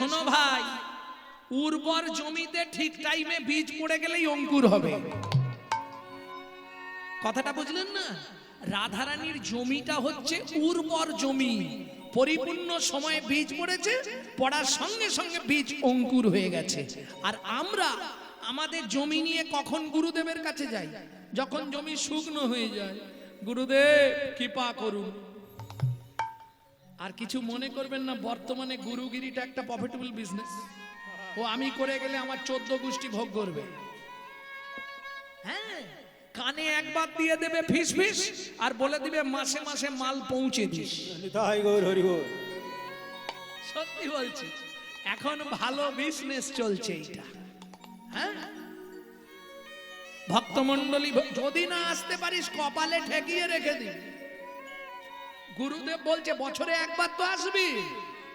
শোনো ভাই, উর্বর জমিতে ঠিক টাইমে বীজ পড়ে গেলেই অঙ্কুর হবে। কথাটা বুঝলেন না? রাধারানীর জমিটা হচ্ছে উর্বর জমি, পরিপূর্ণ সময়ে বীজ পড়েছে, পড়ার সঙ্গে সঙ্গে বীজ অঙ্কুর হয়ে গেছে। আর আমরা আমাদের জমি নিয়ে কখন গুরুদেবের কাছে যাই? যখন জমি শুকনো হয়ে যায়, গুরুদেব কৃপা করুন। আর কিছু মনে করবেন না, বর্তমানে গুরুগিরিটা একটা প্রফিটেবল বিজনেস। ও আমি করে গেলে আমার 14 গোষ্ঠী ভোগ করবে। হ্যাঁ, কানে একবার দিয়ে দেবে ফিস ফিস, আর বলে দিবে মাসে মাসে মাল পৌঁছে দিস। সত্যি বলছি, এখন ভালো বিজনেস চলছে এটা। হ্যাঁ, ভক্তমন্ডলী, যদি না আসতে পারিস কপালে ঠেকিয়ে রেখে দিবি। গুরুদেব বলছে বছরে একবার তো আসবি,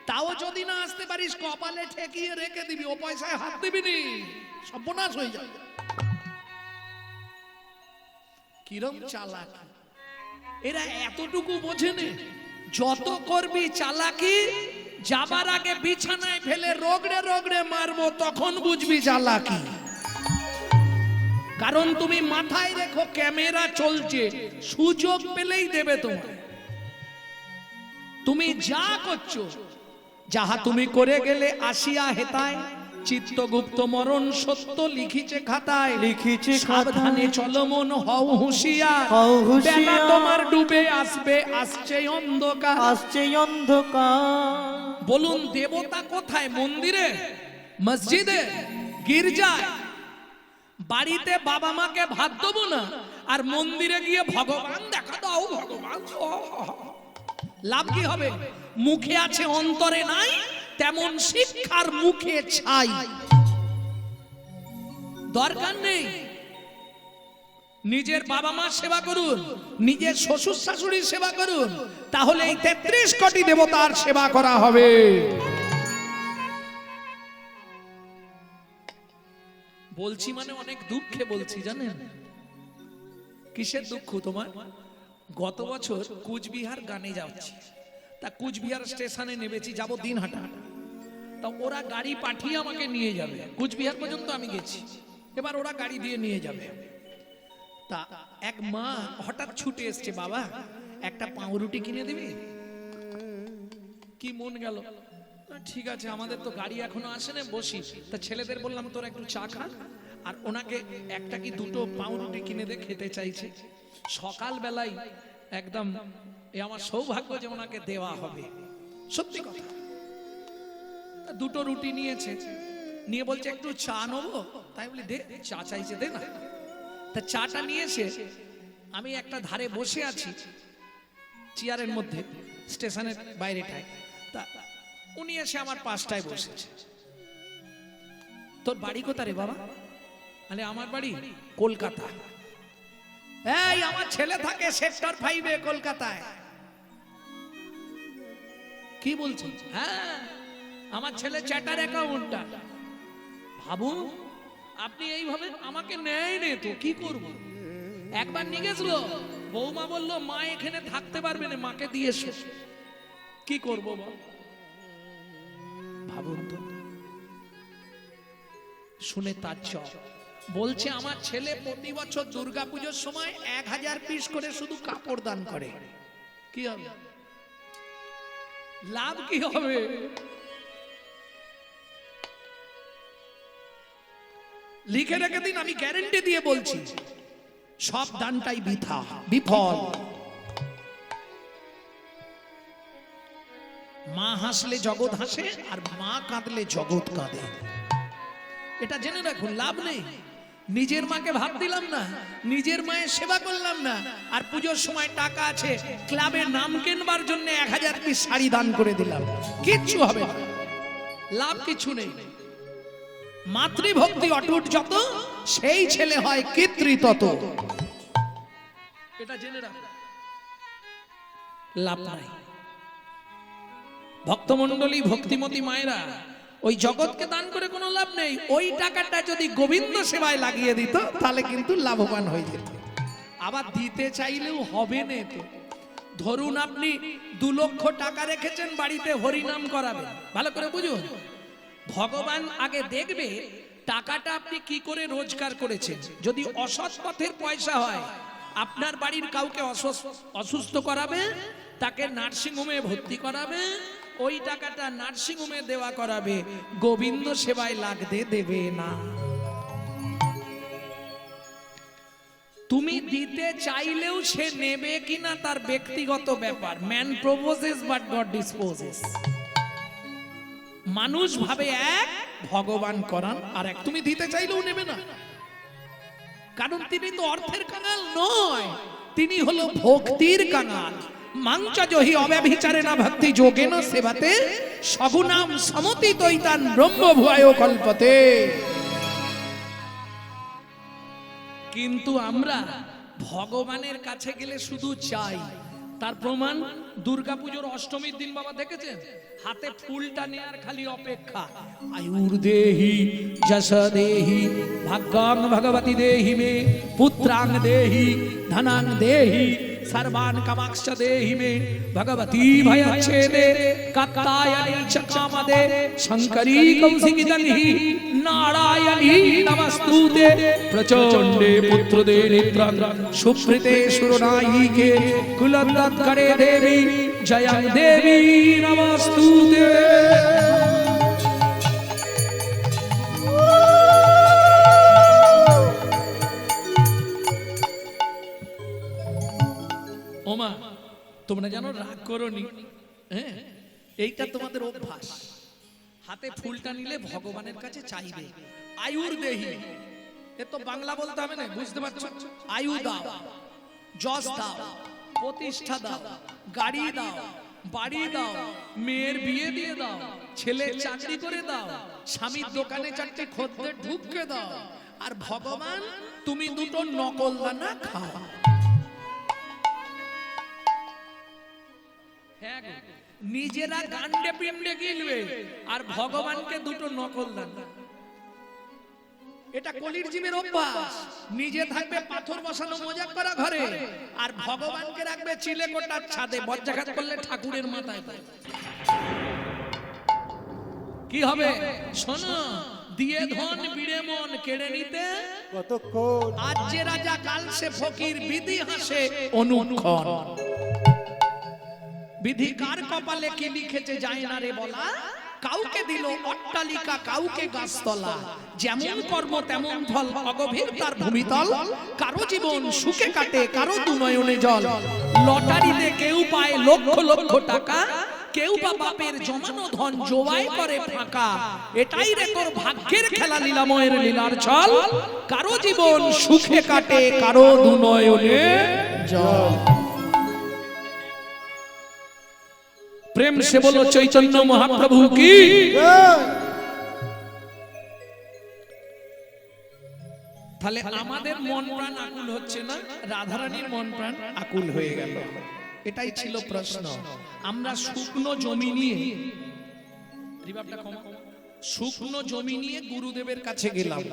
তাও যদি না আসতে পারিস কপালে ঠেকিয়ে রেখে দিবি, ও পয়সায় হাত দিবি নি, সর্বনাশ হয়ে যাবে। কিরম চালাকি এরা, এতটুকু বোঝেনে? যত করবি চালাকি, যাবার আগে বিছানায় ফেলে রগড়ে রগড়ে মারবো, তখন বুঝবি চালাকি। কারণ তুমি মাথায় রেখো ক্যামেরা চলছে, সুযোগ পেলেই দেবে তোমার। তুমি যা করছো, যাহা তুমি করে গেলে আসিয়া হেতায়, চিত্তগুপ্ত মরণ সত্য লিখিছে খাতায়, লিখিছে সাবধানে চলো মন হও হুঁশিয়ার, বেলা তোমার ডুবে আসবে, আসছে অন্ধকার, আসছে অন্ধকার। বলুন দেবতা কোথায়? মন্দিরে, মসজিদে, গির্জায়? বাড়িতে বাবা মাকে ভাত দেবো না, আর মন্দিরে গিয়ে ভগবান দেখা দাও, ভগবান। লাভ কি হবে? মুখে আছে অন্তরে নাই, তেমন শিক্ষার মুখে ছাই। দরকার নেই। নিজের বাবা মার সেবা করুন, নিজের শ্বশুর শাশুড়ির সেবা করুন, তাহলে এই 33 কোটি দেবতার সেবা করা হবে। বলছি মানে অনেক দুঃখে বলছি, জানেন? কিসের দুঃখ তোমার? গত বছর কুচবিহার গানে যাচ্ছি, তা কুচবিহার স্টেশনে নেমেছি, যাব দিনহাটা। তা ওরা গাড়ি পাঠিয়ে আমাকে নিয়ে যাবে, কুচবিহার পর্যন্ত আমি গেছি, এবার ওরা গাড়ি দিয়ে নিয়ে যাবে। তা এক মা হঠাৎ ছুটে এসছে, বাবা একটা পাউরুটি কিনে দিবি? কি মন গেল, ঠিক আছে, আমাদের তো গাড়ি এখনো আসে না, বসি। তা ছেলেদের বললাম তোরা একটু চা খা, আর ওনাকে একটা কি দুটো পাউরুটি কিনে দে, খেতে চাইছে। সকাল বেলায় একদম এ আমার সৌভাগ্য যে ওনাকে দেওয়া হবে, সত্যি কথা। দুটো রুটি নিয়েছে, নিয়ে বলছে একটু চা নেবো, তাই বলি দে, চা চাইছে দে না। তা চাটা নিয়েছে, আমি একটা ধারে বসে আছি চেয়ারের মধ্যে, স্টেশনের বাইরেটায়। তা উনি এসে আমার পাশটায় বসেছে। তোর বাড়ি কোথায় রে বাবা? মানে আমার বাড়ি কলকাতা। এই আমার ছেলে থাকে সেক্টর 5-এ কলকাতায়। কি বলছেন? হ্যাঁ, আমার ছেলে চ্যাটার অ্যাকাউন্টার। ভাবু, আপনি এইভাবে আমাকে নেয় নে তো কি করব? একবার নিয়ে গেছিল, বৌমা বলল মা এখানে থাকতে পারবে না, মাকে দিয়ে এসো। কি করবো বল? ভাবুন তো, শুনে তার চপ বলছে আমার ছেলে প্রতি বছর দুর্গাপুজোর সময় 1000 পিস করে শুধু কাপড় দান করে। কি হবে? লাভ কি হবে? লিখে রেখে দিন, আমি গ্যারেন্টি দিয়ে বলছি, সব দানটাই বৃথা, বিফল। মা হাসলে জগৎ হাসে, আর মা কাঁদলে জগৎ কাঁদে। এটা জেনে রাখুন, লাভ নেই। নিজের মাকে ভাব দিলাম না, নিজের মায়ের সেবা করলাম না, আর পুজোর সময় টাকা আছে ক্লাবে নাম কেনবার জন্য 1000 পিস শাড়ি দান করে দিলাম, কিচ্ছু হবে না, লাভ কিছু নেই। মাতৃভক্তি অটুট যত, সেই ছেলে হয় কৃত্রি তত। এটা জেনে রাখুন, লাভ নাই। ভক্তমন্ডলী, ভক্তিমতী মায়েরা, ওই জগৎকে দান করে কোনো লাভ নেই। ওই টাকাটা যদি গোবিন্দ সেবায় লাগিয়ে দিত, তাহলে কিন্তু লাভবান হয়ে যেত। আবার দিতে চাইলেও হবে না তো। ধরুন আপনি 2 লক্ষ টাকা রেখেছেন, বাড়িতে হরিনাম করাবেন, ভালো করে বুঝুন। ভগবান আগে দেখবে টাকাটা আপনি কি করে রোজগার করেছেন। যদি অসৎ পথের পয়সা হয়, আপনার বাড়ির কাউকে অসুস্থ করাবে, তাকে নার্সিং হোমে ভর্তি করাবে, ওই টাকাটা নার্সিং হোমে দেওয়া করাবে, গোবিন্দ সেবায় লাগতে দেবে না। তুমি দিতে চাইলেও সে নেবে কিনা তার ব্যক্তিগত ব্যাপার। Man proposes but god disposes. মানুষ ভাবে এক, ভগবান করান আর এক। তুমি দিতে চাইলেও নেবে না, কারণ তিনি তো অর্থের কাঙাল নয়, তিনি হলো ভক্তির কাঙাল। মাংচা জহি অব্যভিচারে না ভক্তি যোগেন সেবাতে সগুণাম সমতি দৈতান ব্রহ্মভুয়ায় কল্পতে। কিন্তু আমরা ভগবানের কাছে গেলে শুধু চাই। তার প্রমাণ দুর্গাপুজোর অষ্টমীর দিন বাবা দেখেছেন, হাতে ফুলটা নেয়ার খালি অপেক্ষা। আয়ুর দেহি যশ দেহি ভাগ্যাং ভগবতী দেহি মে পুত্রাং দেহি ধনাং দেহি सर्वान कामाक्ष देहि मे भगवती भयच्छेदे कात्यायनी च कामदे शंकरी कौशिकी दन्हि नारायणी नमस्तुते प्रचंडे पुत्रदे नेत्रं सुप्रीते सुरनायिके कुलदत्करे देवी जयं देवी नमस्तुते। ওমা তোমরা জানো রাগ করোনি, হ্যাঁ এইটা তোমাদের অভ্যাস। হাতে ফুলটা নিলে ভগবানের কাছে চাইবে। আয়ুর দেহি, এ তো বাংলা বলতে হবে না, বুঝতে পারছো? আয়ু দাও, যশ দাও, প্রতিষ্ঠা দাও, গাড়ি দাও, বাড়ি দাও, মেয়ের বিয়ে দিয়ে দাও, ছেলের চাকরি করে দাও, স্বামীর দোকানে চারটে খদ্দের ঢুককে দাও, আর ভগবান তুমি দুটো নকল দানা খাও। নিজেরা গান্ডে পিন্ডে গিলবে আর ভগবানকে দুটো নকল দান। এটা কলির জীবের অভ্যাস। নিজে থাকবে পাথর বসানো মজা করা ঘরে, আর ভগবানকে রাখবে চিলে কোটার ছাদে, বজ্রাঘাত করলে ঠাকুরের মাথায়। কি হবে শোনো, দিয়ে ধন বিড়ে মন কেড়ে নিতে কতক্ষণ। আজ যে রাজা কাল সে ফকির, বিধি হাসে অনুক্ষণ। বিধি কার কপালে কি লিখেছে যায় না রে বলা, কাউকে দিল অট্টালিকা কাউকে গাছতলা, যেমন কর্ম তেমন ফল অগভীর তার ভূমিতল। কারো জীবন সুখে কাটে কারো দুনয়নে জল, লটারিতে কেউ পায় লক্ষ লক্ষ টাকা, কেউ বা বাপের জমানো ধন জোয়াই করে ফাঁকা। এটাই রে তোর ভাগ্যের খেলা, লীলাময়ের লীলার ছল। কারো জীবন সুখে কাটে কারো দুনয়নে জল। প্রেম সে বলো চৈতন্য মহাপ্রভু কি। তাহলে আমাদের মন প্রাণ আকুল হচ্ছে না, রাধারানীর মন প্রাণ আকুল হয়ে গেল। এটাই ছিল প্রশ্ন। আমরা শুকনো জমি নিয়ে, শুকনো জমি নিয়ে গুরুদেবের কাছে গেলাম,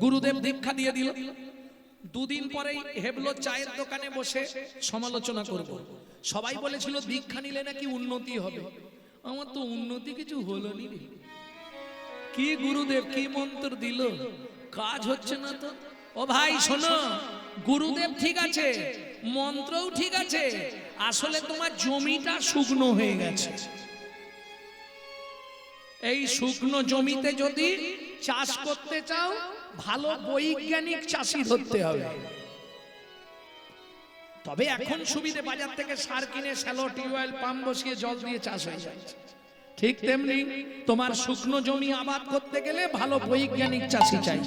গুরুদেব দীক্ষা দিয়ে দিল। দুদিন পরেই হেবলো চায়ের দোকানে বসে সমালোচনা করব। সবাই বলেছিল দীক্ষা নিলে নাকি উন্নতি হবে। আমার তো উন্নতি কিছু হলো নি। কি গুরুদেব কি মন্ত্র দিল, কাজ হচ্ছে না তো। ও ভাই শোনো, গুরুদেব ঠিক আছে, মন্ত্রও ঠিক আছে, আসলে তোমার জমিটা শুকনো হয়ে গেছে। এই শুকনো জমিতে যদি চাষ করতে চাও, ভালো বৈজ্ঞানিক চাষি ধরতে হবে। তবে এখন সুবিধে, বাজার থেকে সার কিনে শ্যালো টিউবওয়েল পাম্প বসিয়ে জল দিয়ে চাষ হয়ে যায়। ঠিক তেমনি তোমার শুকনো জমি আবাদ করতে গেলে ভালো বৈজ্ঞানিক চাষি চাই।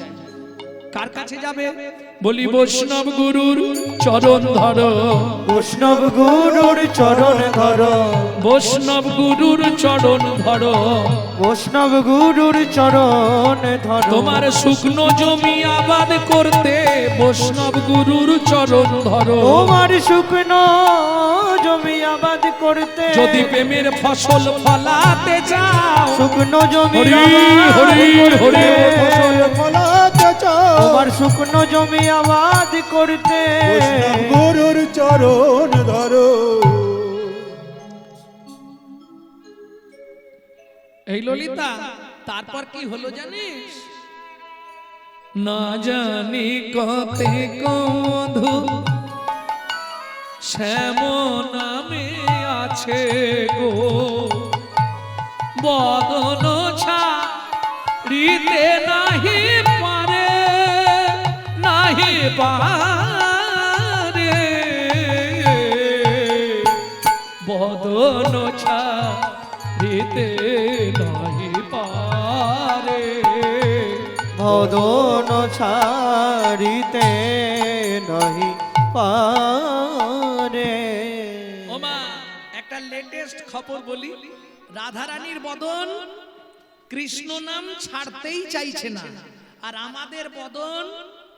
কার কাছে যাবে? বলি বৈষ্ণব গুরুর চরণ ধরো, বৈষ্ণব গুরুর চরণ ধরো, বৈষ্ণব গুরুর চরণ ধরো, বৈষ্ণব গুরুর চরণ ধরো। তোমার শুকনো জমি আবাদ করতে বৈষ্ণব গুরুর চরণ ধরো। তোমার শুকনো জমি আবাদ করতে যদি প্রেমের ফসল ফলাতে চাও, শুকনো জমি হরি আবাদ হরি করতে হরি ফসল ফলাতে চাও, তোমার শুকনো জমি আবাদ করতে বৈষ্ণব গুরুর চরণ ধরো। এই ললিতা তারপর কি হলো জানিস? না জানি কতে মধু শ্যাম নামে আছে গো, বদন ছাড়িতে নাহি পারে, নাহি পারে, বদন ছাড়িতে নাহি পারে, বদন ছাড়িতে নাহি পারে। ওমা একটা লেটেস্ট খবর বলি, রাধারানীর বদন কৃষ্ণ নাম ছাড়তেই চাইছে না, আর আমাদের বদন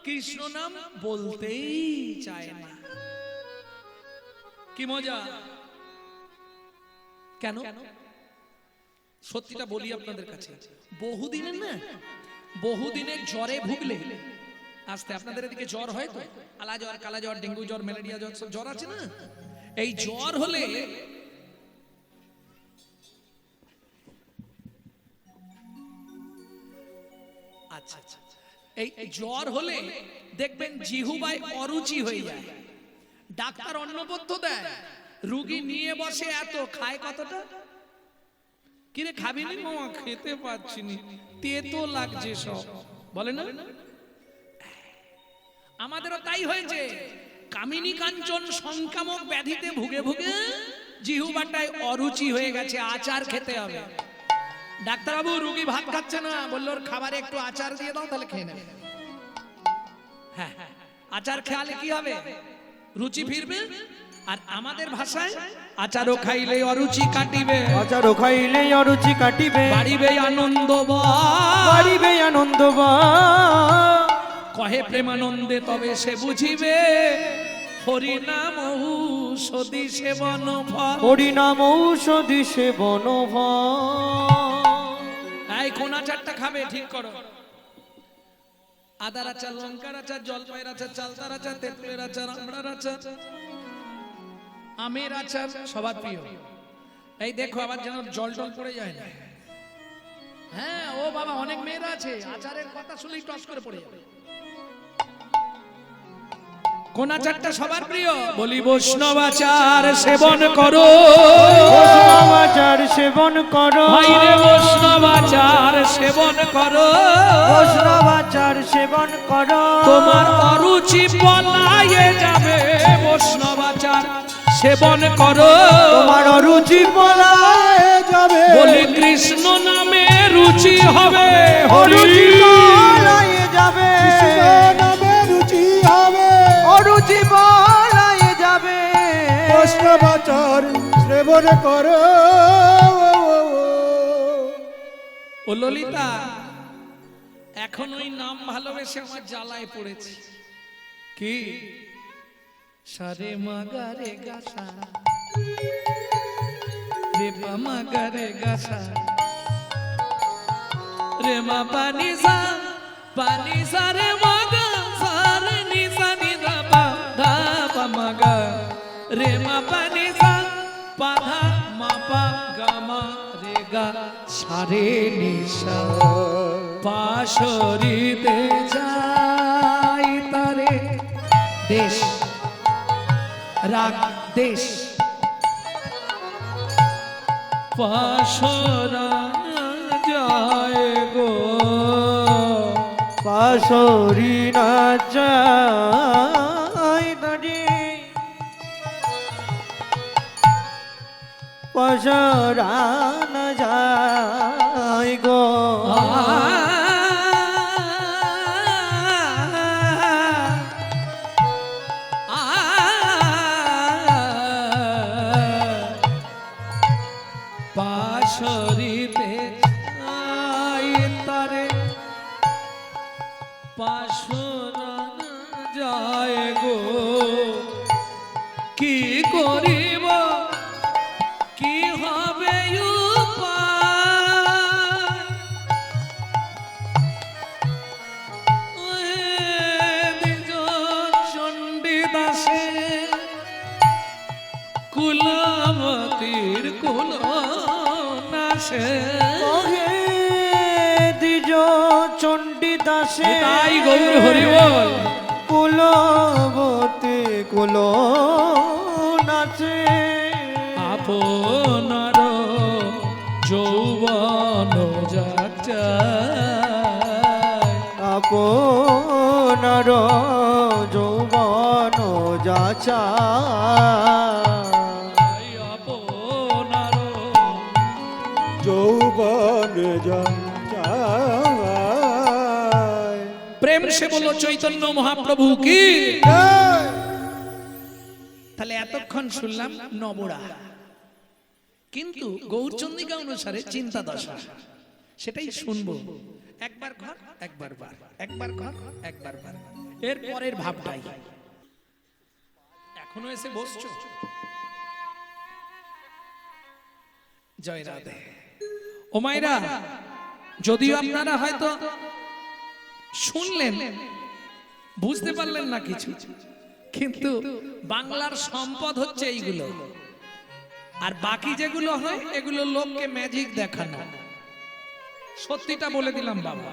কৃষ্ণ নাম বলতেই চায় না। কি মজা! কেন? সত্যিটা বলি আপনাদের কাছে, বহুদিনের না, বহুদিনের জ্বরে ভুগলে, আস্তে আপনাদের এদিকে জ্বর হয় তো, আলা জ্বর, কালা জ্বর, ডেঙ্গু জ্বর, ম্যালেরিয়া জ্বর, সব জ্বর আছে না? এই জ্বর হলে আচ্ছা আচ্ছা, এই জ্বর হলে দেখবেন জিহুবায় অরুচি হয়ে যায়, ডাক্তার অন্নপথ্য দেয়, রুগী নিয়ে বসে, এত খায় কতটা, কিরে খাবি নি? মামা খেতে পাচ্ছি নি, তেতো লাগছে সব, বলে না? আমাদেরও তাই হয়েছে, কামিনী কাঞ্চন সংক্রামক ব্যাধিতে ভুগে ভুগে জিহুবাটায় অরুচি হয়ে গেছে, আচার খেতে হবে। ডাক্তারবাবু রুগী ভাত খাচ্ছে না, বললো ওর খাবারে একটু আচার দিয়ে দাও, তাহলে খেয়ে নেবে। হ্যাঁ, আচার খেয়ালে কি হবে? রুচি ফিরবে। আর আমাদের ভাষায় আচারও খাইলে অরুচি কাটিবে, আচারও খাইলে অরুচি কাটিবে, বাড়িবে আনন্দ, বাড়িবে আনন্দ, কহে প্রেমানন্দে তবে সে বুঝিবে, হরি নাম ঔষধি সেবন ফল, হরি নাম ঔষধি সেবন ফল। এই কোন আচারটা খাবে ঠিক করো? আদার আচার, লঙ্কার আচার, জলপাইয়ের আচার, চালতার আচার, তেঁতুলের আচার, আমড়ার আচার, আমের আচার সবার প্রিয়। এই দেখো আবার যেন জল টল পড়ে যায় না। হ্যাঁ ও বাবা, অনেক মেয়েরা আছে আচারের কথা শুনলেই টস করে পড়ে যাবে। কোন আচারটা সবার প্রিয়? বলি বৈষ্ণব আচার সেবন করো, বৈষ্ণব আচার সেবন করো, ভাইরে বৈষ্ণব আচার সেবন করো, বৈষ্ণব আচার সেবন করো, তোমার অরুচি পলায়ে যাবে, বৈষ্ণব আচার সেবন করো, তোমার অরুচি পলায়ে যাবে, বলি কৃষ্ণ নামে রুচি হবে, অরুচি হরি পলায়ে যাবে, কৃষ্ণ নামে রুচি হবে, অরুচি পলায়ে যাবে, বৈষ্ণব আচার সেবন করো। ও ললিতা, এখন ওই নাম ভালোবেসে আমার জ্বালায় পড়েছি। কি? সারে মাগারে গাসা, রে মাগারে গাসা, রে মা পানি সা, পানি সা রে মাগা, সা রে নি সা নি দা পা, ধা পা মাগা, রে মা পানি সা, পা ধা মা পা গা মা রে গা, সারে নি সা, পাশরিতে যাই তারে, দেশ রাগ দেশ, পাশরা যায় গো, পাশরি না যায় দাঁড়ি, পাশরা না যায় গো, পাশরিতে যাই তারে, পাশরা যায় গো, কি করিব কি হবে উপায়, দ্বিজ চণ্ডীদাসে কুলমতির কুল নাশে, ওহে চণ্ডী দাসে তাই গৌর হরি বল। কুলবতী কুল নাচে আপনার যৌবন যাত্রা আপনার যৌবন যাচা আপনার যৌবন যায়। প্রেম সে বলো চৈতন্য মহাপ্রভু কি। তাহলে এতক্ষণ শুনলাম নবরা, কিন্তু গৌরচন্দ্রিকা অনুসারে চিন্তা দশা, সেটাই শুনবো। একবার ঘর একবার বার, একবার ঘর একবার বার, এর পরের ভাবটাই। এখনো এসে বসছো? জয় রাধে। ও মায়েরা, যদিও আপনারা হয়তো শুনলেন, বুঝতে পারলেন না কিছু, কিন্তু বাংলার সম্পদ হচ্ছে এইগুলো, আর বাকি যেগুলো হয় এগুলো লোককে ম্যাজিক দেখানো। সত্যিটা বলে দিলাম বাবা,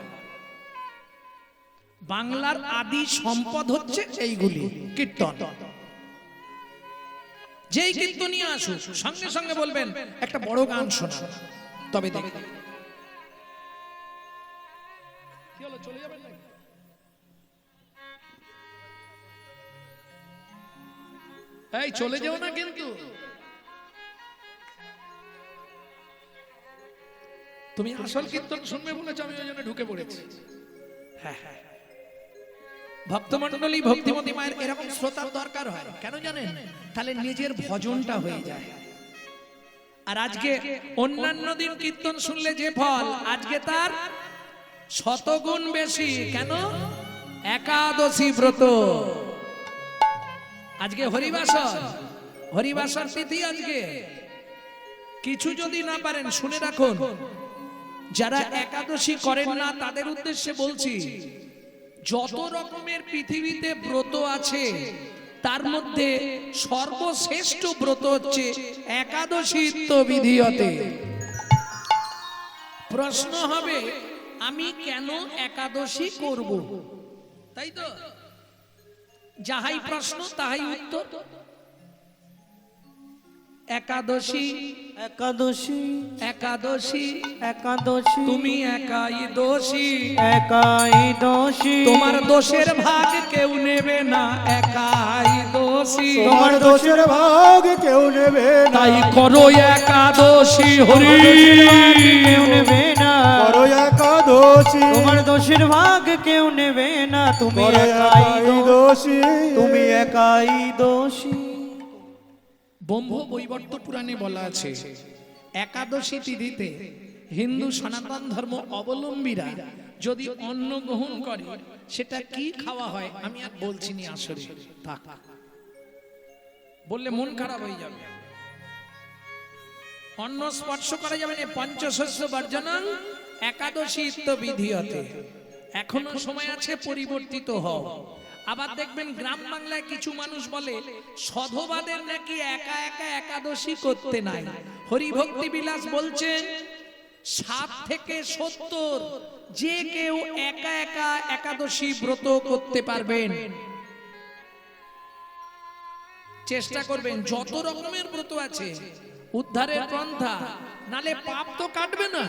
বাংলার আদি সম্পদ হচ্ছে এইগুলি, কীর্তন। যেই কীর্তনিয়া আসুক সঙ্গে সঙ্গে বলবেন একটা বড় গান শোনা, তবে দেখ কি হলো, চলে যাবেন নাকি? এই চলে যাও না কিন্তু, তুমি আসল কীর্তন শুনবে বলেছ, আমি ওই জন্য ঢুকে পড়েছি। হ্যাঁ হ্যাঁ, ভক্তমণ্ডলী ভক্তিমতী মায়ের এরকম শ্রোতার দরকার হয়, কেন জানেন? তাহলে নিজের ভজনটা হয়ে যায়। আর আজকে অন্যান্য দিন কীর্তন শুনলে যে ফল, আজকে তার শতগুণ বেশি। কেন? একাদশী ব্রত, আজকে হরিবাসর, হরিবাসর তিথি আজকে। কিছু যদি না পারেন শুনে রাখুন, যারা একাদশী করেন না তাদের উদ্দেশ্যে বলছি, যত রকমের পৃথিবীতে ব্রত আছে তার মধ্যে সর্বশ্রেষ্ঠ ব্রত হচ্ছে একাদশী বিধিয়তে। প্রশ্ন হবে, আমি কেন একাদশী করব? তাই তো, যাহাই প্রশ্ন তাহাই উত্তর। একাদশী একাদশী একাদশী একাদশী তুমি একাই দোষী, একাই দোষী তোমার দোষের ভাগ কেউ নেবে না, একাই দোষী তোমার দোষের ভাগ কেউ নেবে না, তাই করো একাদশী হরি। কেউ নেবে না, করো একাদশী তোমার দোষের ভাগ কেউ নেবে না, তুমি করো একাই একাই দোষী, দোষী, তুমি একাই দোষী। ব্রহ্ম বৈবর্ত পুরাণে বলা আছে, একাদশী তিথিতে হিন্দু সনাতন ধর্ম অবলম্বীরা যদি অন্ন গ্রহণ করে, সেটা কি খাওয়া হয় আমি আর বলছি না, আসলে থাক, বললে মন খারাপ হয়ে যাবে। অন্ন স্পর্শ করা যাবে না, পঞ্চশস্য বর্জনং একাদশী বিধিয়তে। এখনো সময় আছে, পরিবর্তিত হও। আবার দেখবেন গ্রাম বাংলায় কিছু মানুষ বলে সাধুবাদের নাকি একা একা একাদশী করতে নাই। হরিভক্তি বিলাস বলছেন 7 থেকে 70 যে কেউ একা একা একাদশী ব্রত করতে পারবেন। চেষ্টা করবেন, যত রকমের ব্রত আছে উদ্ধারের পন্থা, নালে পাপ তো কাটবে না।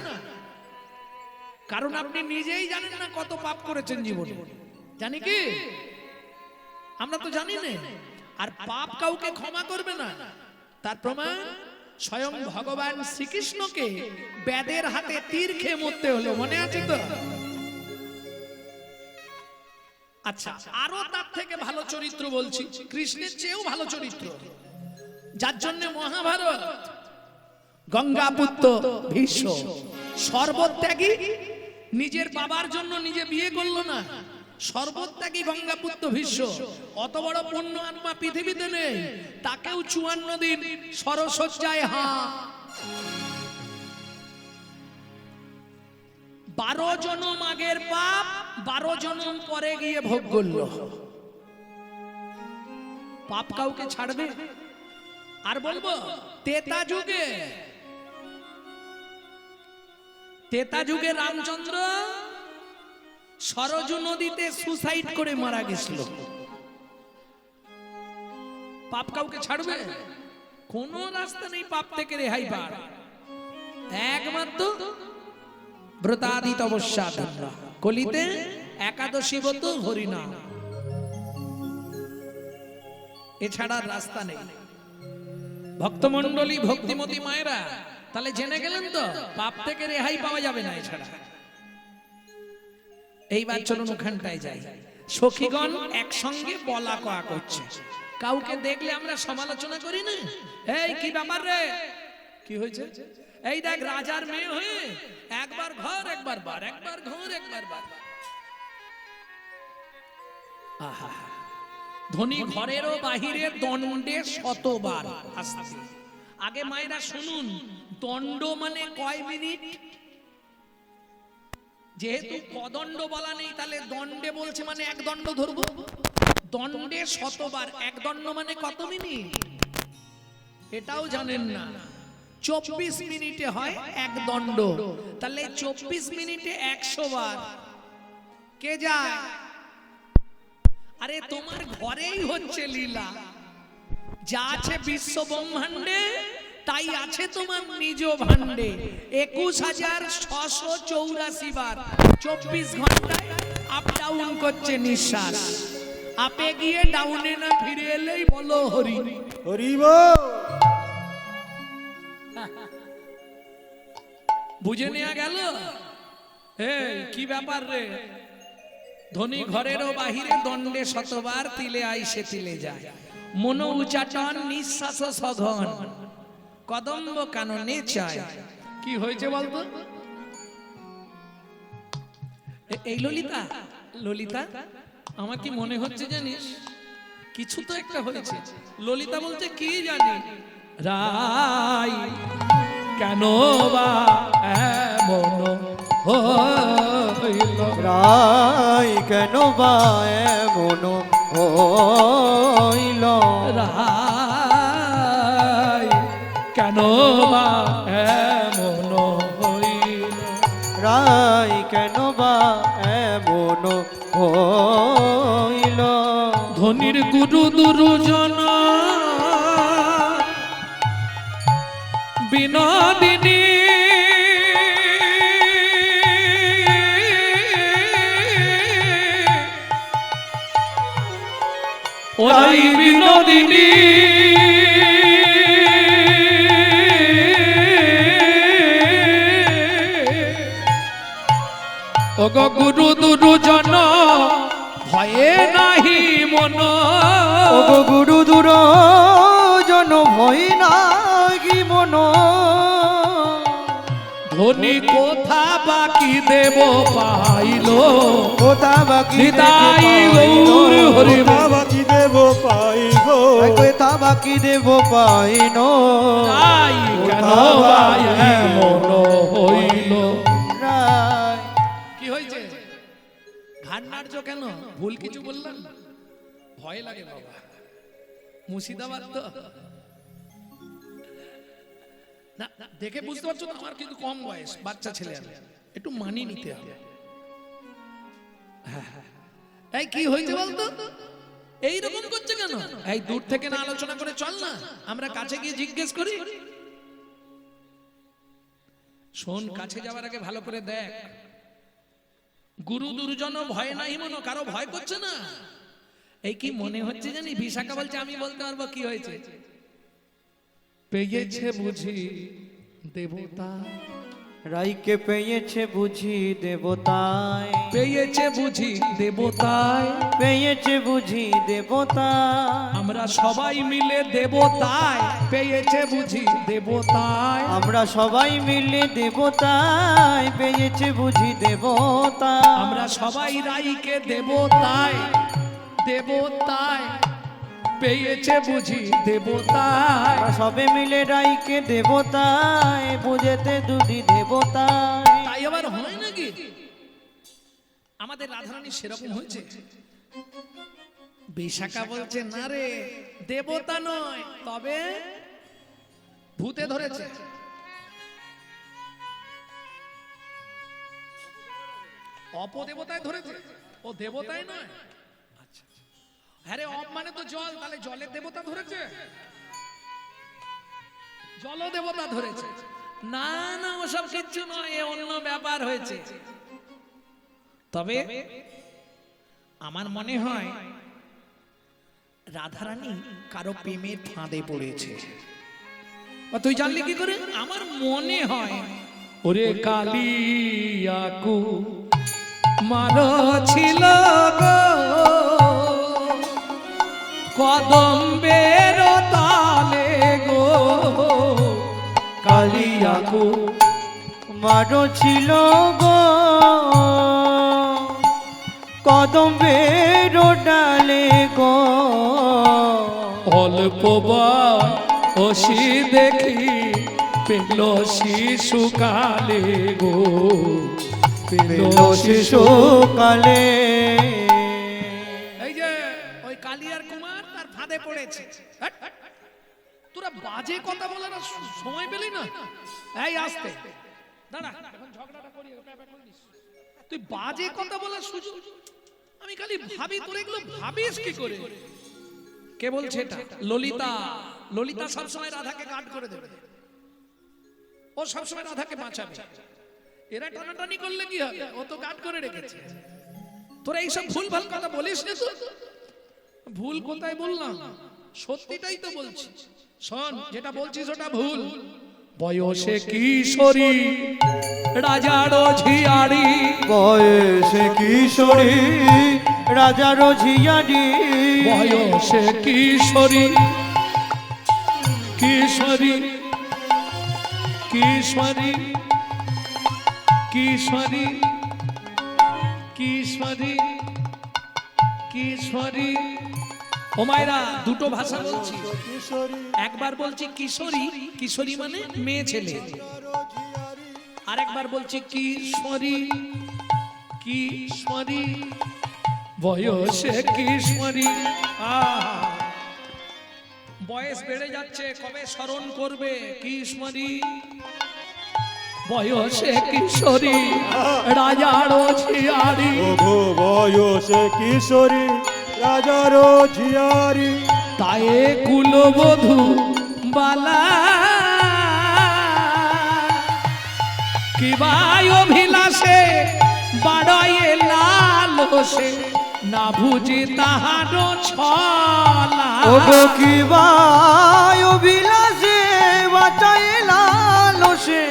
কারণ আপনি নিজেই জানেন না কত পাপ করেছেন জীবনে, জানি কি? আমরা তো জানি না। আর পাপ কাউকে ক্ষমা করবে না, তার প্রমাণ স্বয়ং ভগবান শ্রীকৃষ্ণকে বেদের হাতে তীর খেয়ে মরতে হলো, মনে আছে তো? আচ্ছা, আরো তার থেকে ভালো চরিত্র বলছি, কৃষ্ণের চেয়েও ভালো চরিত্র, যার জন্য মহাভারত। গঙ্গাপুত্র ভীষ্ম, সর্বত্যাগী, নিজের বাবার জন্য নিজে বিয়ে করলো না, সর্বত্যাগী গঙ্গাপুত্র ভীষ্ম। অত বড় পুণ্য আত্মা পৃথিবীতে নেই, তাকেও 54 দিন সরসজ্জায় 12 জনম আগের পাপ 12 জনম পরে গিয়ে ভোগ করলো। পাপ কাউকে ছাড়বে? আর বলবো, তেতা যুগে রামচন্দ্র সরজু নদীতে সুসাইড করে মারা গেছিল। পাপ কাউকে ছাড়বে? কোন রাস্তা নেই পাপ থেকে রেহাই পার, একমাত্র ব্রতাদি তপস্যা ধন্যা কলিতে একাদশী ব্রত হরিনাম, এছাড়া রাস্তা নেই। ভক্তমণ্ডলী, ভক্তিমতী মায়েরা, তাহলে জেনে গেলেন তো পাপ থেকে রেহাই পাওয়া যাবে না এছাড়া। এইবার চলুন ওখানটায় যাই। সখীগণ একসঙ্গে বলা কয়া করছে, কাউকে দেখলে আমরা সমালোচনা করি না, এই কি ব্যাপার রে, কি হয়েছে, এই দেখ রাজার মেয়ে হয়ে একবার ঘর একবার বার, একবার ঘর একবার বার। আহা, ধনী ঘরেরও বাহিরে দণ্ডে শতবার আসছে। আগে মায়েরা শুনুন, দণ্ড মানে কয় মিনিট? যেহেতু কদণ্ড বলা নেই, তাহলে দণ্ডে বলছে মানে এক দণ্ড ধরবো। দণ্ডে শতবার, এক দণ্ড মানে কত মিনিট এটাও জানেন না। 24 মিনিটে হয় এক দণ্ড, তাহলে 24 মিনিটে 100 বার। কে যায়? আরে তোমার ঘরেই হচ্ছে লীলা, যা আছে বিশ্ব ব্রহ্মাণ্ডে তাই আছে তোমার নিজ ভাণ্ডে। 21,684 বার 24 ঘন্টায় আপ ডাউন করছে নিঃশ্বাস। আপে গিয়ে ডাউনে না ফিরে এলেই বলো হরি হরি বল। বুঝে নেওয়া গেল? এই কি ব্যাপার রে, ধনী ঘরেরও বাহিরে দণ্ডে শতবার, তিলে আইসে তিলে যায়, মন উচাটন নিঃশ্বাস সঘন, কদম্ব কাননে চায়। কি হয়েছে বলতো? এই ললিতা, ললিতা আমার কি মনে হচ্ছে জানিস, কিছু তো একটা হয়েছে। ললিতা বলছে কি জানি, রাই কেন বা এমন হইল, রাই কেন বা এমন হইল, রাই কেন বা এমন হইল, রাই কেন বা এমন হইল। ধনির গুরু দুরুজন বিনোদিনী, ওরাই বিনোদিনী, ওগ গুরু দুরুজন ভয়ে নাহি মন, ওগো গুরু দূর জন ভয় নাহি মন, ধনী কোথা বাকি দেব পাইল, কোথা বাকি নিতাই গৌর হরি বল। বাকি দেব পাই গো, কোথা বাকি দেব পাইন, রাই কেন বা এমন হইল। রাই কি হয়েছে? ঘাড় নাড়ছো কেন? ভুল কিছু বললাম? ভয় লাগে বাবা, মুর্শিদাবাদ তো না, দেখে বুঝতে পারছো না আমার কিন্তু কম বয়স, বাচ্চা ছেলে, আমি একটু মানিয়ে নিতে হবে। এই কি হয়েছে বলতো, এইরকম করছে কেন? এই দূর থেকে না আলোচনা করে চল না, আমরা কাছে গিয়ে জিজ্ঞেস করি। শোন, কাছে যাওয়ার আগে ভালো করে দেখ, গুরু দুর্জন ভয় নাই মনো, কারো ভয় করছে না। এই কি মনে হচ্ছে জানি, বিশাখা বলছে আমি বলতে পারবো কি হয়েছে। পেয়েছে বুঝি দেবতা, রাইকে পেয়েছে বুঝি দেবতায়, পেয়েছে বুঝি দেবতায়, পেয়েছে বুঝি দেবতায়, আমরা সবাই মিলে দেবতায়, পেয়েছে বুঝি দেবতায়, আমরা সবাই মিলে দেবতায়, পেয়েছে বুঝি দেবতায়, আমরা সবাই রাইকে দেবতায়, দেবতায় পেয়েছে বুঝি দেবতায়, আমরা সবে মিলে রাইকে দেবতায়, বুঝেতে দুটি দেবতায়। তাই আবার হয় নাকি? আমাদের রাধারানী সেরকম হয়েছে? বিশাখা বলছে না রে, দেবতা নয়, তবে ভূতে ধরেছে। অপদেবতায় ধরেছে, ও দেবতাই নয়। আচ্ছা, হ্যাঁ রে, অপ মানে তো জল, তাহলে জলের দেবতা ধরেছে, জল দেবতা ধরেছে। না না, ওসব কিচ্ছু নয়, এ অন্য ব্যাপার হয়েছে। তবে আমার মনে হয় রাধারানী কারো প্রেমের ফাঁদে পড়েছে। তুই জানলি কি করে? আমার মনে হয় ওরে কালিয়াকু মারো ছিল গো কদম্বের তালে গো, কালিয়াকু মারো ছিল গো কদম্বের ডালে গো, অল্প বয়সী দেখি পেল শিশুকালে গো, পেল শিশুকালে। এই যে ওই কালিয়ার কুমার তার ফাঁদে পড়েছে। হাট, হাট। তোরা বাজে কথা বলার সময় পেলি না? এই আসতে দাঁড়া, এখন ঝগড়াটা করি, তুই বাজে কথা বলার সুযোগ। আমি খালি ভাবি তোর এগুলো ভাবিস কি করে? কে বলছে এটা? ললিতা। ললিতা সবসময় রাধাকে গার্ড করে দেবে, ও সবসময় রাধাকে বাঁচাবে। এরা টানাটানি করলে কি হবে? ও তো গার্ড করে রেখেছে। তোরা এইসব ভুল ভাল কথা বলিস না তো। ভুল কোথায় বললাম? সত্যিটাই তো বলছি। শোন, যেটা বলছিস ওটা ভুল। বয়সে কিশোরী রাজার ঝিয়ারি, বয়সে কিশোরী রাজার ঝিয়ারি, বয়সে কিশোরী কিশোরী কিশোরী কিশোরী কিশোরী কিশোরী। ও মায়েরা, দুটো ভাষা বলছি। কিশোরী একবার বলছি কিশোরী, কিশোরী মানে মেয়ে ছেলে। আর একবার বলছি কিশোরী, কিশোরী বয়সে কিশোরী। বয়স বেড়ে যাচ্ছে, কবে স্মরণ করবে কিশোরী? বয়সে কিশোরী রাজার ঝিয়ারি, ওগো বয়সে কিশোরী রাজার ঝিয়ারি, তায়ে কুলবধূ বালা কিবাই অভিলাষে বাড়াইয়ে লালসে না বুঝি তাহার ছলা। ওগো কিবায় অভিলাষে বাঁচাই লালসে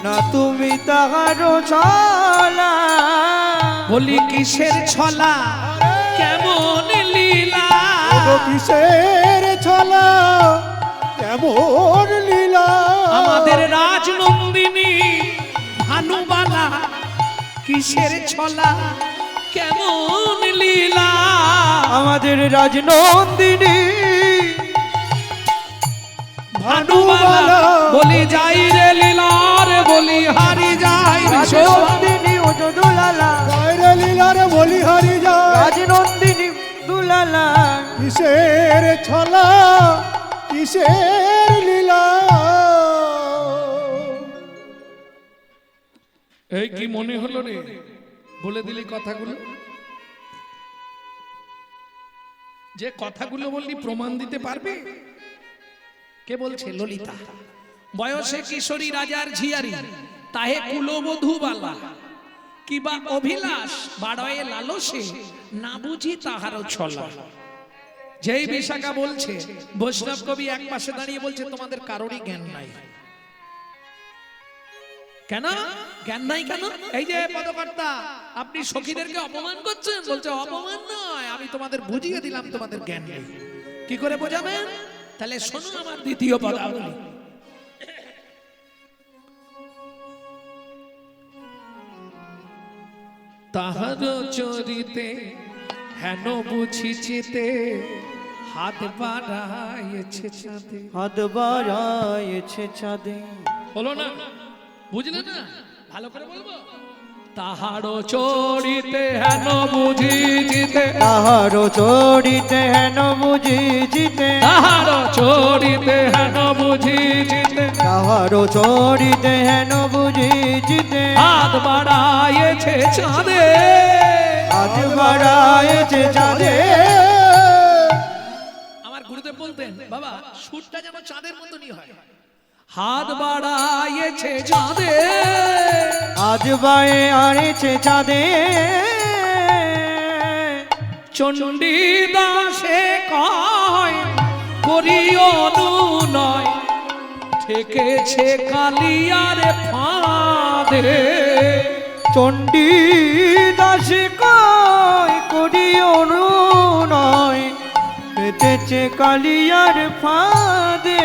না তুমি তাহার ছলা। বলি কিসের ছলা, কেমন লীলা, ওগো কিসের ছলা, কেমন লীলা, আমাদের রাজনন্দিনী ভানুবালা কিসের ছলা, কেমন লীলা, আমাদের রাজনন্দিনী ভানুবালা। বলি যাই রে লীলার বলি হারি যাই, রাজনন্দিনী ও দুলালা, বাইরে লীলার বলি হারি যায়, রাজনন্দিনী দুলালা। কিসের ছলা, কিসের লীলা। এই কি মনে হলো রে? বলে দিলি কথাগুলো। যে কথাগুলো বললি প্রমাণ দিতে পারবে? কে বলছে? ললিতা। বয়সে কিশোরী রাজার ঝিয়ারি, তাহে কুলবধূ বালা কিবা অভিলাষ বাড়ায়ে লালসে না বুঝি তাহার ছলা। যেই বিশাখা বলছে, বৈষ্ণব কবি এক পাশে দাঁড়িয়ে বলছে তোমাদের কারোরই জ্ঞান নাই। কেন জ্ঞান নাই? কেন? এই যে পদকর্তা, আপনি সখীদেরকে অপমান করছেন। বলছে অপমান নয়, আমি তোমাদের বুঝিয়ে দিলাম তোমাদের জ্ঞান নেই। কি করে বোঝাবেন? তাহলে শোনো আমার দ্বিতীয় পদাবলী। তাহার চরিতে হেন বুঝিছিতে হাত বাড়াইছে চাঁদে। হাত বাড়াইছে চাঁদে। হলো না? বুঝলে না? ভালো করে বলবো। তাহার চরিতে হেন বুঝিছিতে, তাহার চরিতে হেন বুঝিছিতে, তাহার চরিতে হেন বুঝিছিতে, তাহার চরিতে হেন বুঝিছিতে, হাত বাড়াইছে চাঁদে। চাঁদে আজ বাড়ায়েছে চাঁদে। আমার গুরুদেব বলতেন বাবা সুরটা যেন চাঁদের মতনই হয়। হাত বাড়াইছে চাঁদে আজ বায়ে আড়েছে চাঁদে। চণ্ডী দাসে কয় করি অনুনয় ঠেকেছে কালিয়ার ফাঁদে। চণ্ডী দাসে কয় করি অনুনয় পেতেছে কালিয়ার ফাঁদে।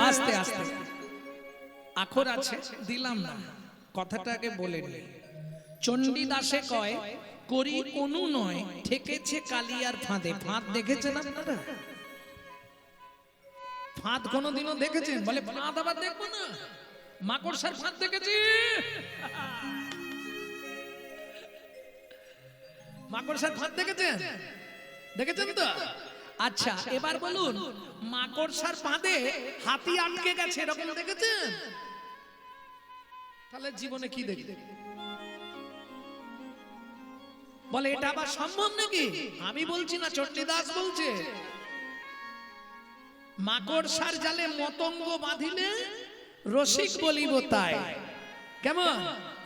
আস্তে আস্তে আখর আছে দিলাম না, কথাটাকে বলে নিই। চণ্ডী দাসে কয় করি অনুনয় ঠেকেছে কালিয়ার ফাঁদে। ফাঁদ দেখেছেন আপনারা? ফাঁদ কোনোদিনও দেখেছেন? বলে ফাঁদ আবার দেখবো না, মাকড়সার ফাঁদ দেখেছি। মাকড়সার ফাঁদ দেখেছেন? দেখেছেন তো? আচ্ছা এবার বলুন মাকড়সার ফাঁদে হাতি আটকে গেছে এরকম দেখেছেন? তাহলে জীবনে কি দেখতে? বলে এটা আবার সম্ভব নাকি? আমি বলছি না, চণ্ডীদাস বলছে। মাকড়সার জালে মতঙ্গ বাঁধিলে রসিক বলিব তাই। কেমন?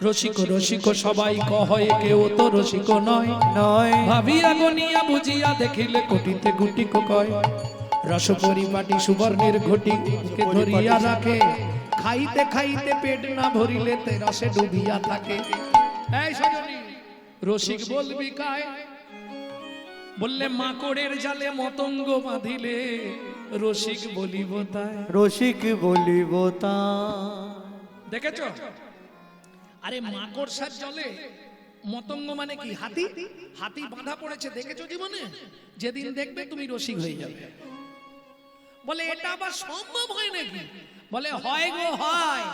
রসিক রসিক সবাই কয় কেউ তো রসিক নয় নয় ভাবিয়া গনিয়া বুঝিয়া দেখিলে কোটিতে গুটি কয়। রস পরিপাটি সুবর্ণের ঘটি ধরিয়া রাখে খাইতে খাইতে পেট না ভরিলে তে রসে ডুবিয়া থাকে। এই সজনী রসিক বলবি কায়? বললে মাকড়ের জালে মতঙ্গ বাঁধিলে রসিক বলিব তাই। রসিক বলিব তা। দেখেছো? আরে মাকড়সার জলে মতঙ্গ মানে কি? হাতি। হাতি বাঁধা পড়েছে, দেখেছো জীবনে? যেদিন দেখবে তুমি রসিক হয়ে যাবে। বলে এটা আবার সম্ভব হয় নাকি? বলে হয় গো হয়।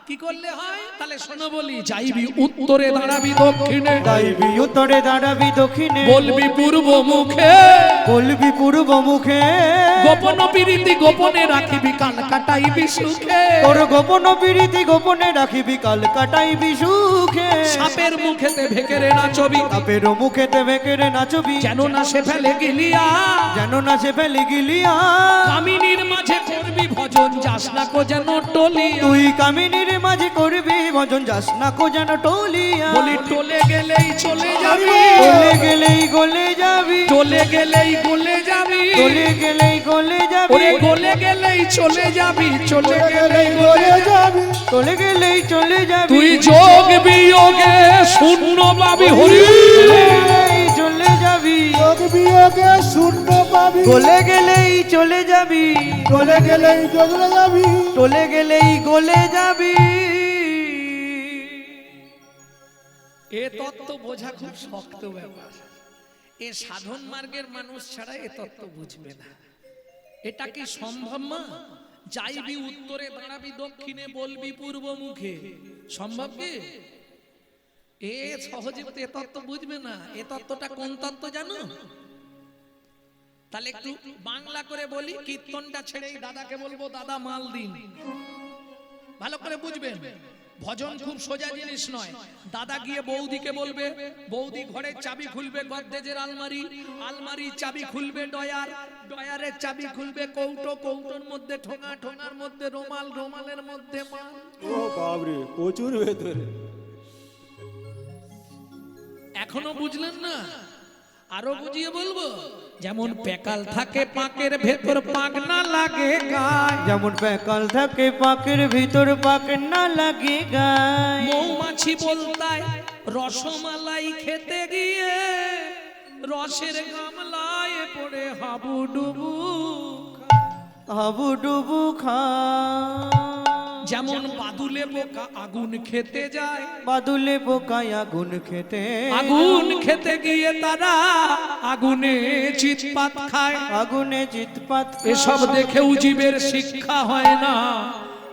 কি করলে হয়? তাহলে শোনো বলি। যাইবি উত্তরে দাঁড়াবি দক্ষিণে, যাইবি উত্তরে দাঁড়াবি দক্ষিণে, বলবি পূর্ব মুখে, বলবি পূর্ব মুখে, গোপন প্রীতি গোপনে রাখিবি কাল কাটাইবি সুখে। তোর গোপন প্রীতি গোপনে রাখিবি কাল কাটাইবি সুখে। সাপের মুখেতে ভেকেরে নাচবি, সাপের মুখেতে ভেকেরে নাচবি, যেন না সে ফেলে গিলিয়া, যেন না সে ফেলে গিলিয়া। কামিনীর মাঝে করবি ভজন, যাস না কো যেন টলিয়া। তুই কামিনীর মাঝে করবি ভজন, যাস না কো যেন টলিয়া। বলি টলে গেলেই চলে যাবি, গলে গেলেই গলে যাবি, টলে গেলেই গলে যাবি, গলে গেলেই গলে যাবি, ওরে গলে গেলেই চলে যাবি, চলে গেলেই গলে যাবি। চলে গেলেই চলে যাবি। তুই যোগ বিয়োগে শূন্য পাবি হরি, চলে যাবি যোগ বিয়োগে শূন্য পাবি, গলে গেলেই চলে যাবি, চলে গেলেই গলে যাবি। চলে গেলেই গলে যাবি। এ তত্ত্ব বোঝা খুব শক্ত ব্যাপার। এ সাধন মার্গের মানুষ ছাড়া এ তত্ত্ব বুঝবে না। এটা কি সম্ভব? মা যাইবি উত্তরে দাঁড়াবি দক্ষিণে, বলবি পূর্ব মুখে, সম্ভব কি? এ সহজে তো এ তত্ত্ব বুঝবে না। এ তত্ত্বটা কোন তত্ত্ব জানো? তাহলে একটু বাংলা করে বলি, কীর্তনটা ছেড়ে দাদাকে বলবো দাদা মাল দিন, ভালো করে বুঝবেন। ভজন খুব সোজা জিনিস নয়। দাদা গিয়ে বৌদিকে বলবে, বৌদি ঘরের চাবি খুলবে গদ্রেজের আলমারি, আলমারির চাবি খুলবে ডয়ার, ডয়ারের চাবি খুলবে কৌটো, কৌটোর মধ্যে ঠোঙা, ঠোঙার মধ্যে রুমাল, রুমালের মধ্যে মাল। ও বাবরে, প্রচুর ভেতরে। এখনো বুঝলেন না? আরো বুঝিয়ে বলবো। যেমন পেকাল থাকে পাকের ভেতর, পাক না লাগে গায়। যেমন পেকাল থাকে পাকের ভিতর, পাক না লাগে গায়। মৌমাছি বলতায় রসমালাই খেতে গিয়ে রসের গামলায় পড়ে হাবুডুবু, হাবুডুবু খা। যেমন বাদুলে বোকা আগুন খেতে যায়, বাদুলে পোকায় আগুন খেতে, আগুন খেতে গিয়ে তারা আগুনে চিৎপাত খায়। আগুনে চিৎপাত খায়। এসব দেখেও জীবের শিক্ষা হয় না,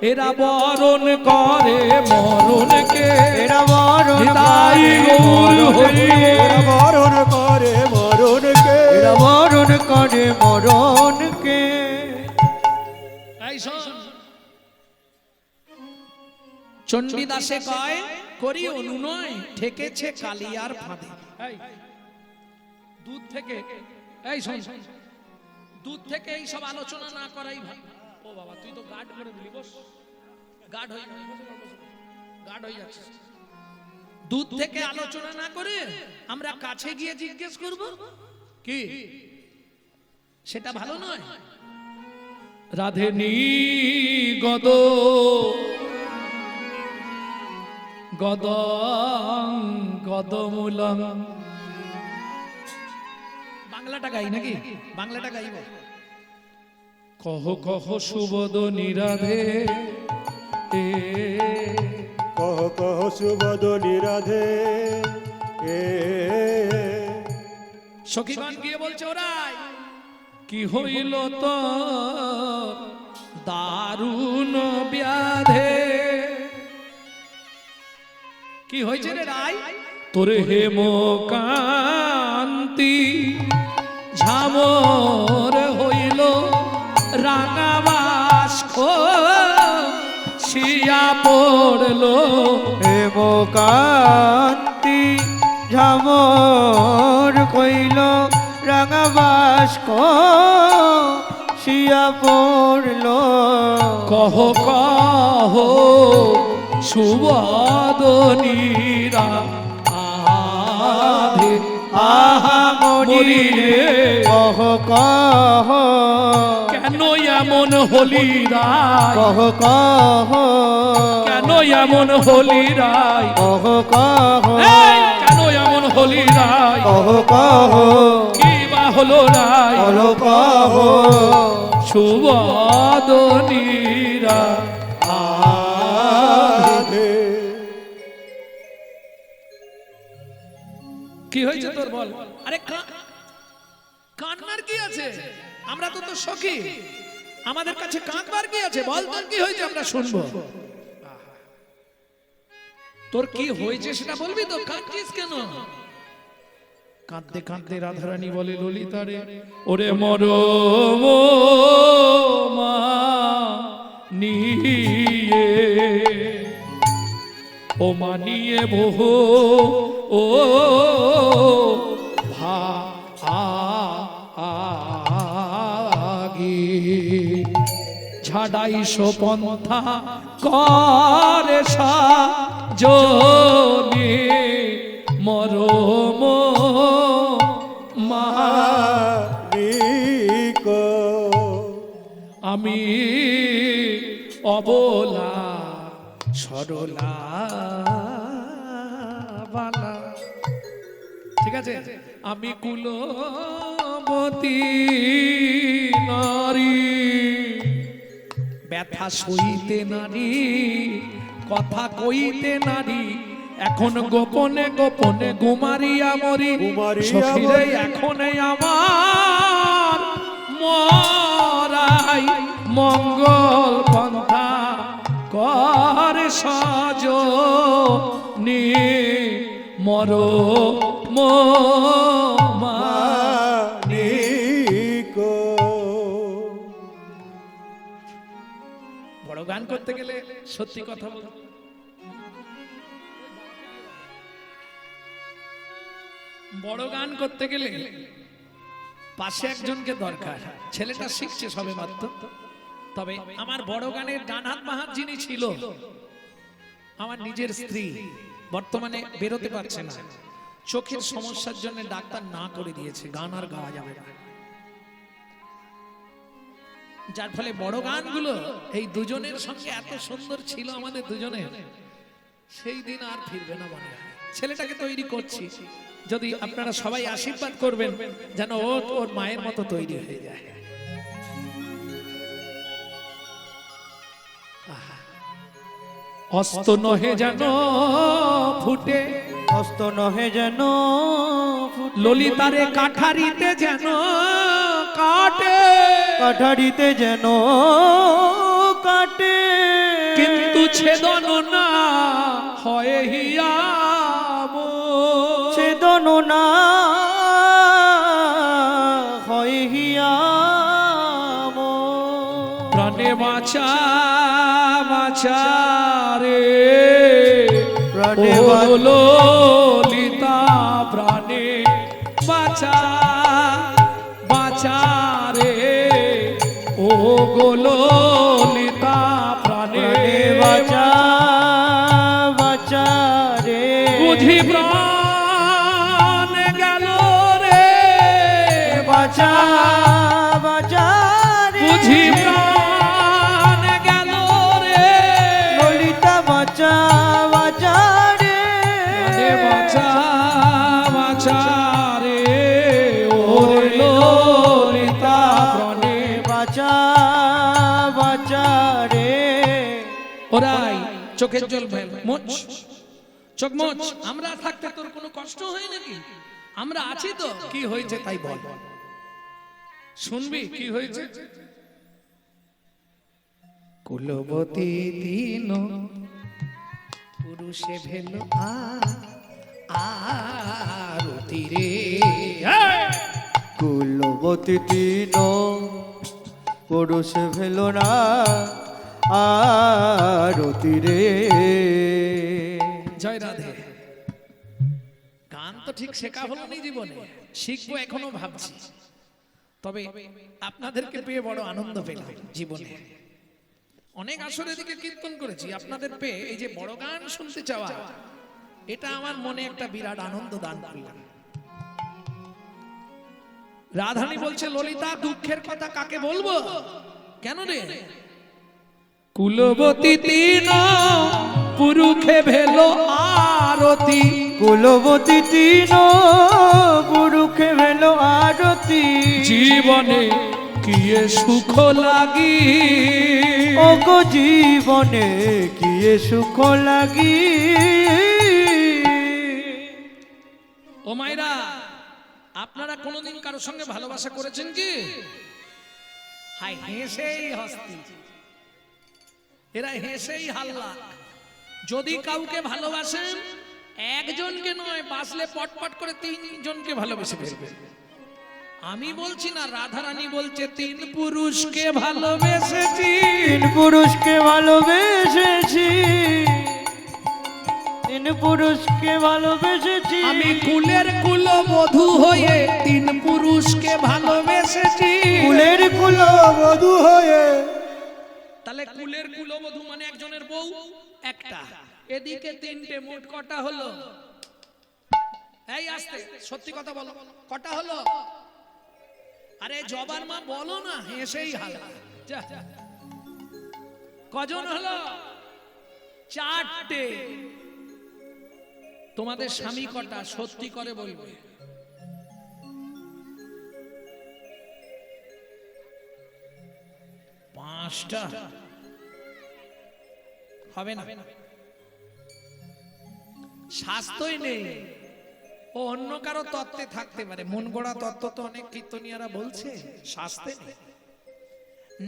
এরা বরণ করে মরণকে। এরা বরণ নিতাই গৌর হরি এরা বরণ করে মরণকে, এরা বরণ করে মরণকে। এই শোন, চণ্ডীদাসে কয় করি অনুনয়, ঠেকেছে কালিয়ার ফাঁদে। এই, দুধ থেকে, এই শোন, দুধ থেকে এই সব আলোচনা না করাই ভালো। ও বাবা, তুই তো গার্ড করে দিলি, বস, গার্ড হয়ে গার্ড হয়ে যাচ্ছে। দুধ থেকে আলোচনা না করে আমরা কাছে গিয়ে জিজ্ঞেস করব কি, সেটা ভালো নয়? রাধে নি গদ গদং গদমূলং। বাংলাটা গাই নাকি? বাংলাটা গাইব। কহ কহ সুবোধ নিরাধে, কহ কহ সুবোধ নিরাধে। সখীগণ গিয়ে বলছে, ওরাই কি হইল তো দারুণ ব্যাধে। কি হয়েছে রে রাই? তোরে হেমকান্তি ঝামর হইল রাঙাবাস্ক শিয়া পড়লো। হেমকান্তি ঝামর কইল রাঙাবাস্ক শিয়া পড়ল। কহ কহ সুবদনীরা আধে আহা মরিলে কহ কহ কেন এমন হলি রায়, কহ কহ কেন এমন হলি রায়, কহ কহ এই, কেন এমন হলি রায়, কহ কহ কি বা হলো রায়, কহ কহ সুবদনীরা আধে। কি হয়েছে তোর বল? আরে কান্নার কি আছে? আমরা তো তোর সখী, আমাদের কাছে কাঁদবার কি আছে? বল তোর কি হয়েছে, আমরা শুনবো। তোর কি হয়েছে সেটা বলবি তো, কাঁদছিস কেন? কাঁদতে কাঁদতে রাধারানী বলে, ললিতারে ওরে মরম মা নিয়ে, ও মানিয়ে বহু ও ভাগি ঝাড়াইশো পন্থা করে সাজনি মরম মালিক আমি অবলা সরলা বালা। ঠিক আছে, আমি কুলবতী নারী, ব্যথা সইতে নারী, কথা কইতে নারী, এখন গোপনে গোপনে গুমারিয়া মরি। গুমারিয়া সখীরে মরি। এখন আমার মরাই মঙ্গল পন্থা কর সাজ নি মর মালিক। বড় গান করতে গেলে সত্যি কথা বল। বড় গান করতে গেলে পাশে একজনকে দরকার। ছেলেটা শিখছে সবে মাত্র, তবে আমার বড় গানের ডান হাত বাঁ হাত যিনি ছিল আমার নিজের স্ত্রী, বর্তমানে বেরোতে পারছে না, চোখের সমস্যার জন্য ডাক্তার না করে দিয়েছে, গান আর গাওয়া যাবে না। যার ফলে বড় গানগুলো এই দুজনের সঙ্গে এত সুন্দর ছিল আমাদের দুজনের, সেই দিন আর ফিরবে না মনে হয়। ছেলেটাকে তৈরি করছি, যদি আপনারা সবাই আশীর্বাদ করবেন যেন ও ওর মায়ের মতো তৈরি হয়ে যায়। অস্ত নহে যেন ফুটে, অস্ত নহে যেন ফুটে, ললিতারে কাঠারিতে যেন কাটে, কাঠারিতে যেন কাটে, কিন্তু ছেদন না হয় হিয়াম, ছেদন না হয় হিয়াম, প্রাণে বাঁচা বাঁচা রে প্রাণে ললিতা প্রাণে বাঁচা বাঁচা রে ও গো ললিতা প্রাণে বাঁচা বাঁচা রে বুঝি প্রাণ গেল রে বাঁচা বাঁচা রে বুঝি প্রাণ গেল রে ললিতা বাঁচা বাঁচা রে বাঁচা বাঁচা রে ও ললিতা প্রাণে বাঁচা বাঁচা রে ওরাই চোখের জল ফেল মোচ চোখ মোচ আমরা থাকতে তোর কোনো কষ্ট হয় নাকি আমরা আছি তো কি হয়েছে তাই বল শুনবি কি হয়েছে কুলবতী দিন পুরুষে ভেল আরতি রে কুলবতী দিন পুরুষ ভেল না আরতি রে জয় রাধে গান তো ঠিক শেখা হলো নি জীবনে শিখবো এখনো ভাবছি তবে আপনাদেরকে পেয়ে বড় আনন্দ পেলাম জীবনে অনেক আসরের দিকে কীর্তন করেছি আপনাদের পেয়ে এই যে বড় গান শুনতে চাওয়া এটা আমার মনে একটা বিরাট আনন্দ দান করলাম রাধারানী বলছে ললিতা দুঃখের কথা কাকে বলবো কেন রে কুলবতী তিন পুরুষে ভেল আরতি কুলবতী তিন পুরুষে ভেল আরতি জীবনে কিয়ে সুখ লাগি ও গো জীবনে কি সুখ লাগি ও মাইরা আপনারা কোনোদিন কারো সঙ্গে ভালোবাসা করেছেন কি হাই হেসেই হস্তি এরা হেসেই হাল্লা যদি কাউকে ভালোবাসেন একজনকে নয় বাসলে পটপট করে তিনজনকে ভালোবেসে ফেলবে আমি বলছি না রাধারানী বলছে তিন পুরুষকে ভালোবেসেছি তিন পুরুষকে ভালোবেসেছি তিন পুরুষকে ভালোবেসেছি আমি কুলের কুলবধূ হয়ে তিন পুরুষকে ভালোবেসেছি কুলের কুল বধূ হয়ে তাহলে কুলের কুলবধূ মানে একজনের বউ একটা এদিকে তিনটে মোট কটা হলো এই আস্তে সত্যি কথা বলো কটা হলো আরে জবার মা বলো না হেসেই হাল যা কজন হলো চারটে তোমাদের স্বামী কটা সত্যি করে বলবে পাঁচটা হবে না স্বাস্থ্যই নেই ও অন্য কারো তত্ত্বে থাকতে পারে মন গড়া তত্ত্ব তো অনেক কীর্তনিয়ারা বলছে স্বাস্থ্যে নেই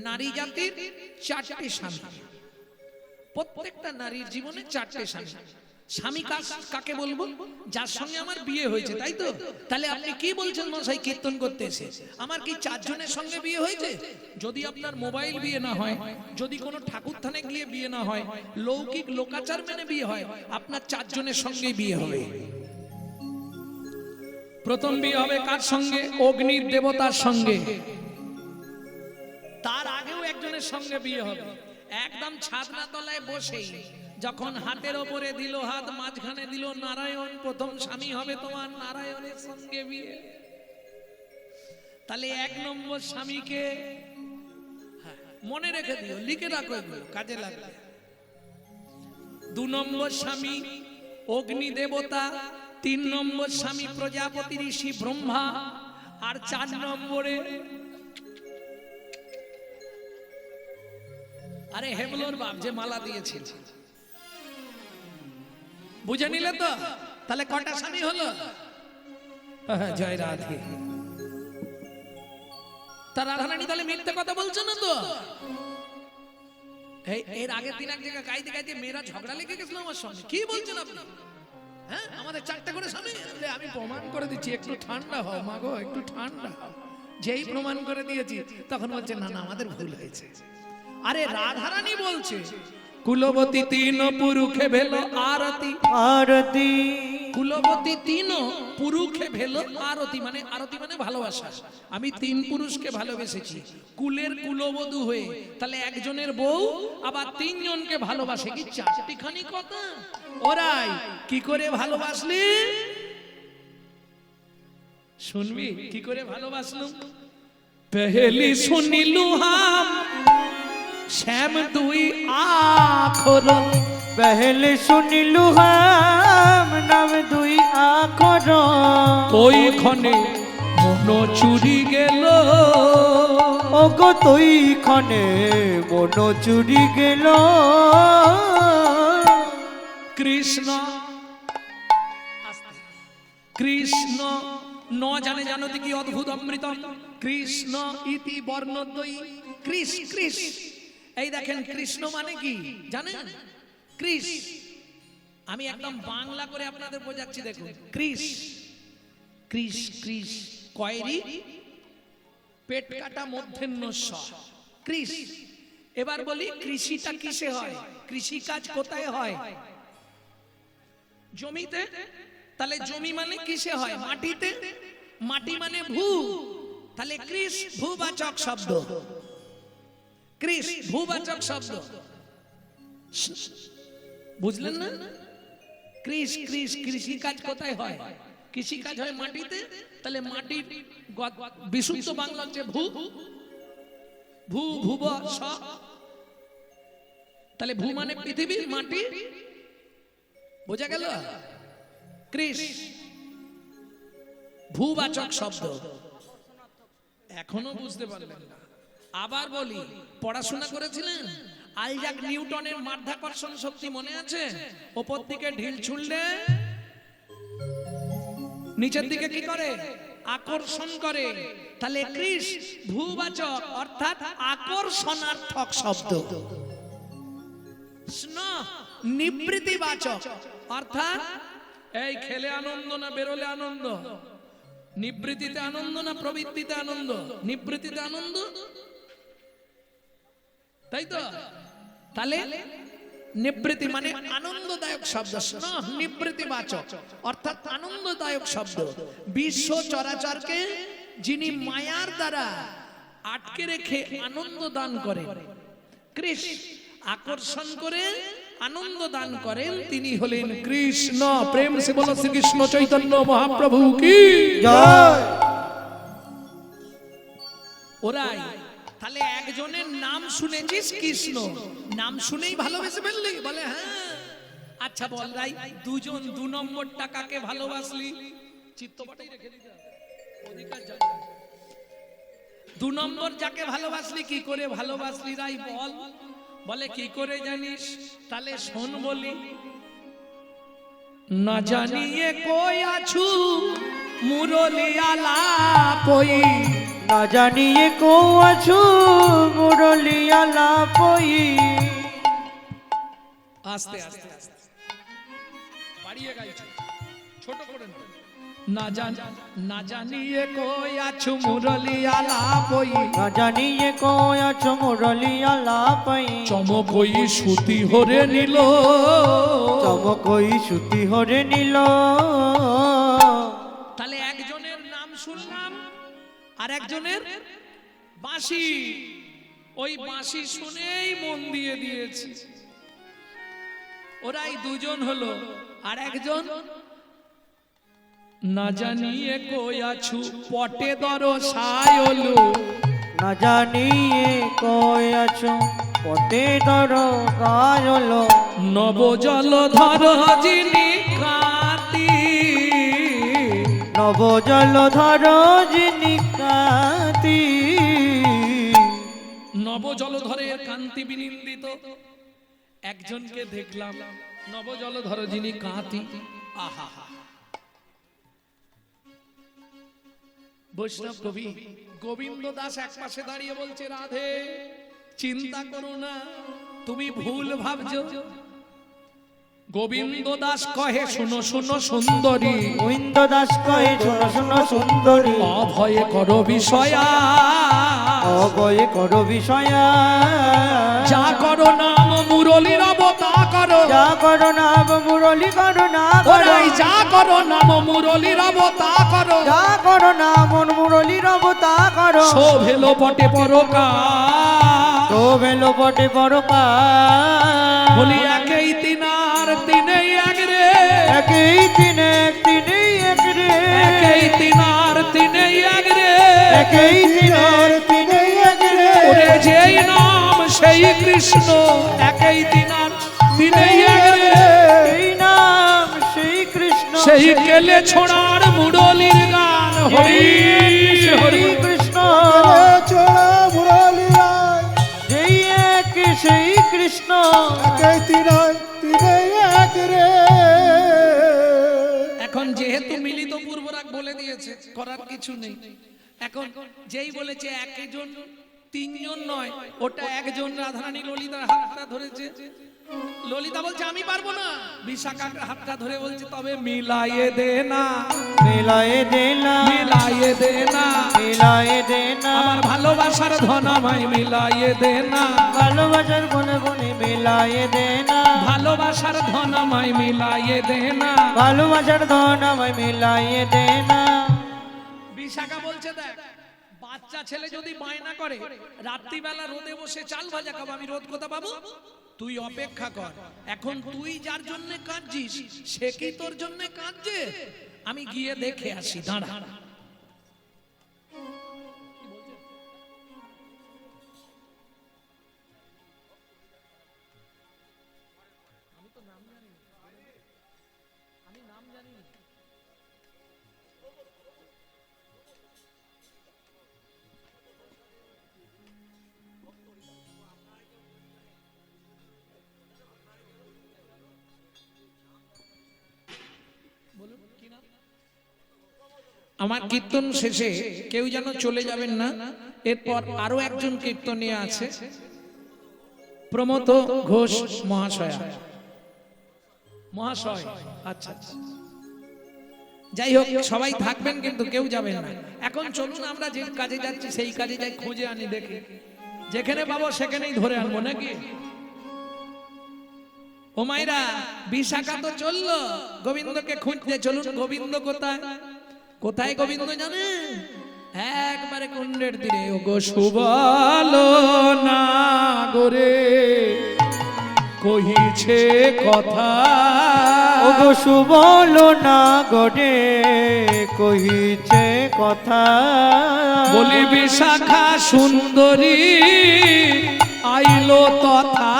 নারী জাতির চারটে স্বামী প্রত্যেকটা নারীর জীবনে চারটে স্বামী স্বামী কাকে বলবো যার সঙ্গে আমার বিয়ে হয়েছে তাই তো তাহলে আপনি কি বলছেন মশাই কীর্তন করতে এসে আমার কি চারজনের সঙ্গে বিয়ে হয়েছে যদি আপনার মোবাইল বিয়ে না হয় যদি কোনো ঠাকুর থানে গিয়ে বিয়ে না হয় লৌকিক লোকাচার মেনে বিয়ে হয় আপনার চারজনের সঙ্গে বিয়ে হবে প্রথম বিয়ে হবে কার সঙ্গে অগ্নির দেবতার সঙ্গে তার আগেও একজনের সঙ্গে বিয়ে হবে একদম ছাদনা তলায় বসেই যখন হাতের ওপরে দিল হাত মাঝখানে দিল নারায়ণ প্রথম স্বামী হবে তোমার নারায়ণের সঙ্গে বিয়ে তাহলে এক নম্বর স্বামীকে মনে রেখে দিও লিখে রাখো এগুলো কাজে লাগবে দু নম্বর স্বামী অগ্নি দেবতা তিন নম্বর স্বামী প্রজাপতি ঋষি ব্রহ্মা আর চার নম্বরে আরে হেমলোর বাপ যে মালা দিয়েছিল বুঝে নিলে তো তাহলে কটা স্বামী হলো জয় রাধে তার রাধারানী তাহলে মিথ্যে কথা বলছে না তো এর আগের দিন এক জায়গায় গাইতে গাইতে মেয়েরা ঝগড়া লেগে গেছিল আমার সঙ্গে কি বলছেন আপনি হ্যাঁ আমাদের চারটা করে স্বামী আমি প্রমাণ করে দিচ্ছি একটু ঠান্ডা হও মা গো একটু ঠান্ডা যেই প্রমাণ করে দিয়েছি তখন বলছে না না আমাদের ভুল হয়েছে আরে রাধারানী বলছে কুলবতী তিন পুরুষে ভেল আরতি। আরতি কুলবতী তিন পুরুষে ভেল আরতি, মানে আরতি মানে ভালোবাসা। আমি তিন পুরুষকে ভালোবেসেছি কুলের কুলবধূ হয়ে, তাহলে একজনের বউ আবার তিনজনকে ভালোবাসে, কি চারটিখানি কথা। ওরাই কি করে ভালোবাসলি শুনবি, কি করে ভালোবাসলুম। पहली सुनिलु हम श्याम दुई आखर, पहले सुनिलु हम नाम दुई आखर, कोई खने मन चुरी गेल, ओगो तुई खने मन चुरी गेल। कृष्ण कृष्ण न जाने जानते कि अद्भुत अमृतम कृष्ण इति वर्णद्वयी। कृष कृष এই দেখেন কৃষ্ণ মানে কি জানেন? কৃষ, আমি একদম বাংলা করে আপনাদের বোঝাচ্ছি দেখুন। কৃষ কৃষ কৃষ কয়রি পেট কাটা মধ্যাহ্ন স কৃষ। এবার বলি কৃষিটা কিসে হয়? কৃষি কাজ কোথায় হয়? জমিতে। তাহলে জমি মানে কিসে হয়? মাটিতে। মাটি মানে ভূ, তাহলে কৃষ ভূবাচক শব্দ। কৃষ ভূবাচক শব্দ, বুঝলেন না? কৃষ কৃষ কৃষি কাজ কোথায় হয়? কৃষি কাজ হয় মাটিতে। তাহলে মাটির বিশুদ্ধ বাংলা হচ্ছে ভূ, ভূ ভুব স। তাহলে ভূ মানে পৃথিবী, মাটি, বোঝা গেল? কৃষ ভূবাচক শব্দ। এখনো বুঝতে পারলেন না? আবার বলি, পড়াশোনা করেছিলেন? আইজাক নিউটনের মাধ্যাকর্ষণ শক্তি মনে আছে? উপর দিকে ঢিল ছুঁড়লে নিচের দিকে কি করে? আকর্ষণ করে। তাহলে কৃষ ভূবাচক অর্থাৎ আকর্ষণার্থক শব্দ। স্ন নিবৃত্তিবাচক অর্থাৎ এই খেলে আনন্দ না বেরোলে আনন্দ, নিবৃত্তিতে আনন্দ না প্রবৃত্তিতে আনন্দ? নিবৃত্তিতে আনন্দ, তাই তো? তাহলে নিবৃত্তি মানে আনন্দদায়ক শব্দ। নিবৃত্তিবাচক অর্থাৎ আনন্দদায়ক শব্দ। বিশ্ব চরাচরকে যিনি মায়ার দ্বারা আটকে রেখে আনন্দ দান করেন, কৃষ আকর্ষণ করে আনন্দ দান করেন, তিনি হলেন কৃষ্ণ। প্রেম সে বলো শ্রীকৃষ্ণ চৈতন্য মহাপ্রভু কি জয়। ওরাই তাহলে একজনের নাম শুনেছিস কৃষ্ণ, নাম শুনেই ভালোবেসে ফেললি? বলে হ্যাঁ। আচ্ছা বল রাই, দুজন দু নম্বর টাকাকে ভালোবাসলি, চিত্তপটেই রেখে দিতে হবে, অধিকার জানি। দু নম্বর যাকে ভালোবাসলি, কি করে ভালোবাসলি রাই বল? বলে কি করে জানিস? তাহলে শোন বলি। না জানিয়ে কই আছু মুরলিয়া লাপই, না জানিয়ে কো আছো মুরলিয়া লাপই। আস্তে আস্তে আস্তে বাড়িয়ে গাইছো, ছোট করে না। না জানিয়ে কই আছু মুরলিয়া লাপই, না জানিয়ে কো আছো মুরলিয়া লাপই। চমকই সুতি হরে নিল, চমকই সুতি হরে নিল। তাহলে একজনের নাম শুনলাম আর একজনের বাঁশি, ওই বাঁশি শুনেই মন দিয়ে দিয়েছি। ওরাই দুজন হলো। আর একজন না জানিয়ে কই আছু পটে দর সায়লু, না জানিয়ে কই আছো পটে দর কায়ল। নব জলধর যিনি কাতি, নব জলধর যিনি কাতি। নব জলধরের কান্তি বিনিন্দিত একজনকে দেখলাম, নব জলধর যিনি কাঁতি। আহা, বৈষ্ণব কবি গোবিন্দ দাস এক পাশে দাঁড়িয়ে বলছে, রাধে চিন্তা করো না, তুমি ভুল ভাবছো। গোবিন্দ দাস কহে শুনো শুনো সুন্দরী, গোবিন্দ দাস কহে শোনো শোনো সুন্দরী। অভয়ে করো বিষয়া, অভয়ে করো বিষয়া। যা করো নাম মুরলী রব তা করো, যা করো নাম মুরলী করো না করো, ওরাই যা করো নাম মুরলী রব তা করো, যা করো নাম মুরলী রব তা করো, শোভেলো বটে পরকাল। তো বেলো বটে বড় বলি একই তিনার তিনেই এক রে, একই দিনে একদিনেই এক রে, একই তিনার তিনেই এক রে, একই দিনের দিনেই এক রে, ওরে যেই নাম সেই কৃষ্ণ, একই তিনার তিনেই এক রে, এই নাম সেই কৃষ্ণ, সেই কেলে ছোড়ার মুরলীর গান। হরি হরি কৃষ্ণ চোরা মুরলী রায় যেই এক সেই কৃষ্ণ, একই তিনায় তিনে এক রে। এখন যেহেতু মিলিত পূর্বরাগ বলে দিয়েছে, করার কিছু নেই। এখন যেই বলেছে একজন তিনজন নয়, ওটা একজন রাধারানী ললিতার হাতটা ধরেছে, ললিতা বলছে আমি পারবো না, বিশাখার হাতটা ধরে বলছে তবে মিলাইয়ে দে না, মিলায়ে দে না, মিলাইয়ে দে না, মিলায়ে দে না, আমার ভালোবাসার ধন আমায় মিলাইয়ে দে না, ভালোবাসার বনে বনে মিলায়ে দে না, ভালোবাসার ধন আমায় মিলাইয়ে দে না। ভালোবাসার ধন আমায় মিলায়ে দে না। বিশাখা বলছে দেখ, বাচ্চা ছেলে যদি বায়না করে রাত্রিবেলা রোদে বসে চাল ভাজা খাবো, আমি রোদ কোথা পাবো? তুই অপেক্ষা কর, এখন তুই যার জন্য কাঁদছিস সে কি তোর জন্য কাঁদছে? আমি গিয়ে দেখে আসি, দাঁড়া। আমার কীর্তন শেষে কেউ যেন চলে যাবেন না, এরপর আরো একজন কীর্তনীয় আছে, প্রমথ ঘোষ মহাশয়। মহাশয় আচ্ছা আচ্ছা, যাই হোক সবাই থাকবেন কিন্তু কেউ যাবেন না। এখন চলুন আমরা যে কাজে যাচ্ছি সেই কাজে যাই, খুঁজে আনি, দেখি যেখানে পাবো সেখানেই ধরে আনবো নাকি। ও মাইরা, বিশাখা তো চললো গোবিন্দকে খুঁজতে, চলুন গোবিন্দ কোথায়? কোথায় গোবিন্দ জানে? একবারে কুণ্ডের তীরে। ও গো সুবল না গোরে কহিছে কথা, ও গো সুবল না গোরে কহিছে কথা, বলি বিশাখা সুন্দরী আইলো তথা,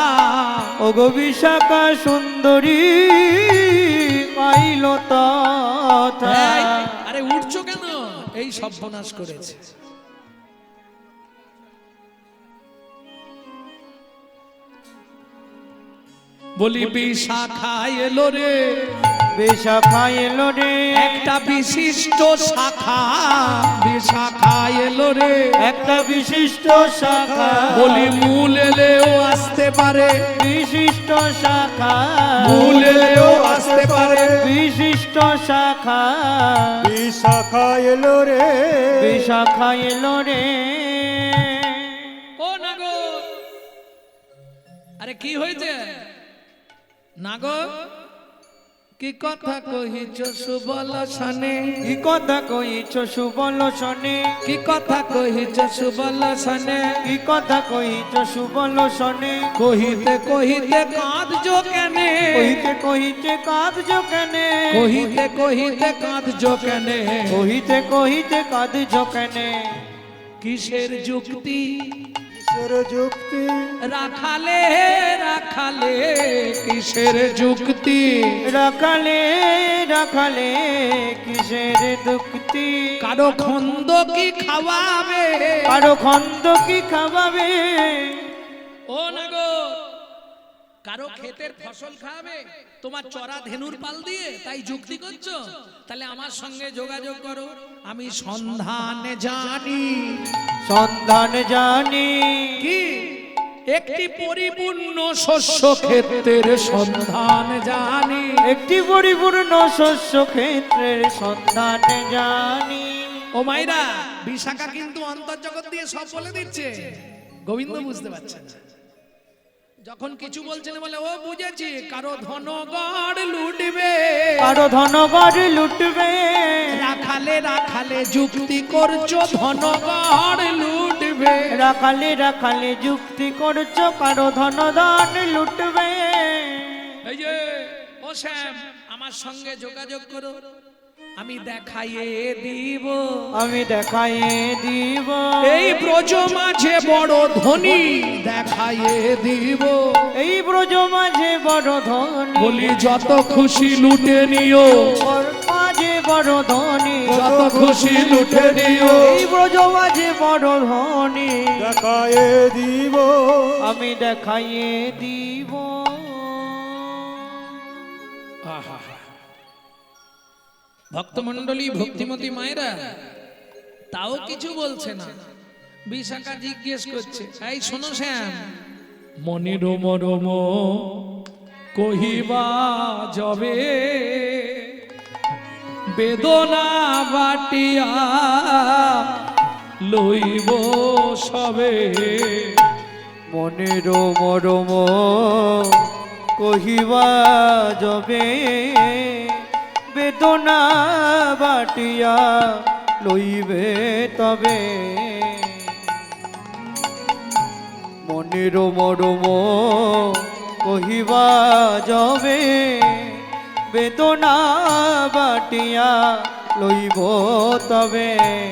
ও গো বিশাখা সুন্দরী আইলো তথা। এই, আরে উঠছো কেন? এই সর্বনাশ করেছে। বলি বিশাখা এলো রে, বিশাখা এলো রে, একটা বিশিষ্ট শাখা, বিশাখা এলো রে, একটা বিশিষ্ট শাখা, বলি মূল এলেও আসতে পারে, বিশিষ্ট শাখা, মূল এলেও আসতে পারে, বিশিষ্ট শাখা, বিশাখা এলো রে, বিশাখা এলো রে। ও নাগো, আরে কি হয়েছে নাগো? কি কথা কহিছ সুবল সনে, কি কথা কইছ সুবল সনে, কি কথা কহিছ সুবল সনে, কি কথা কইছ সুবল সনে, কহিতে কহিতে কাঁদছো কেনে, কহিতে কহিতে কাঁদছ কেনে, কহিতে কহিতে কাঁদছো কেনে, কহিতে কহিতে কাঁদছ কেনে, কিসের যুক্তি কিসের যুক্তি, রাখালে রাখালে কিসের যুক্তি, রাখালে রাখালে কিসের দুক্তি, কারো খন্দ কি খাওয়াবে, কারো খন্দ কি খাওয়াবে, ও নাগো কারো ক্ষেতের ফসল খাওয়াবে তোমার চড়া ধেনুর পাল দিয়ে, তাই যুক্তি করছো? তাহলে আমার সঙ্গে যোগাযোগ করো, আমি সন্ধানে জানি, সন্ধান জানি, কি একটি পরিপূর্ণ শস্য ক্ষেত্রের সন্ধান জানি, একটি পরিপূর্ণ শস্য ক্ষেত্রের সন্ধান জানি। ও মাইরা, বিশাখা কিন্তু অন্তর্জগৎ দিয়ে সব বলে দিচ্ছে, গোবিন্দ বুঝতে পারছে না। যখন কিছু বলছে না বলে ও বুঝেছি কারো ধনগড় লুটবে, কারো ধনগড় লুটবে, রাখালে রাখালে যুক্তি করছো ধনগড় লুটবে, রাখালে রাখালে যুক্তি করছো কারো ধনদান লুটবে। এই যে ও শ্যাম আমার সঙ্গে যোগাযোগ করো, আমি দেখাইয়ে দিব, আমি দেখাইয়ে দিব, এই ব্রজ মাঝে বড় ধনী দেখাইয়ে দিব, এই ব্রজ মাঝে বড় ধনী, বলি যত খুশি লুটে নিও, ওর মাঝে বড় ধনী, যত খুশি লুটে নিও, এই ব্রজ মাঝে বড় ধনী, দেখায়ে দিব, আমি দেখাইয়ে দিব। ভক্তমণ্ডলী ভক্তিমতী মায়েরা তাও কিছু বলছে না। বিশাখা জিজ্ঞেস করছে, এই শোনো শ্যাম, মনিরম রম কহিবা যবে বেদনা বাটিয়া লইব সবে, মনের মরম কহিবা যবে বেদনা বাটিয়া লইবে তবে, মনের মরম কহিবা যবে বেদনা বাটিয়া লইব তবে,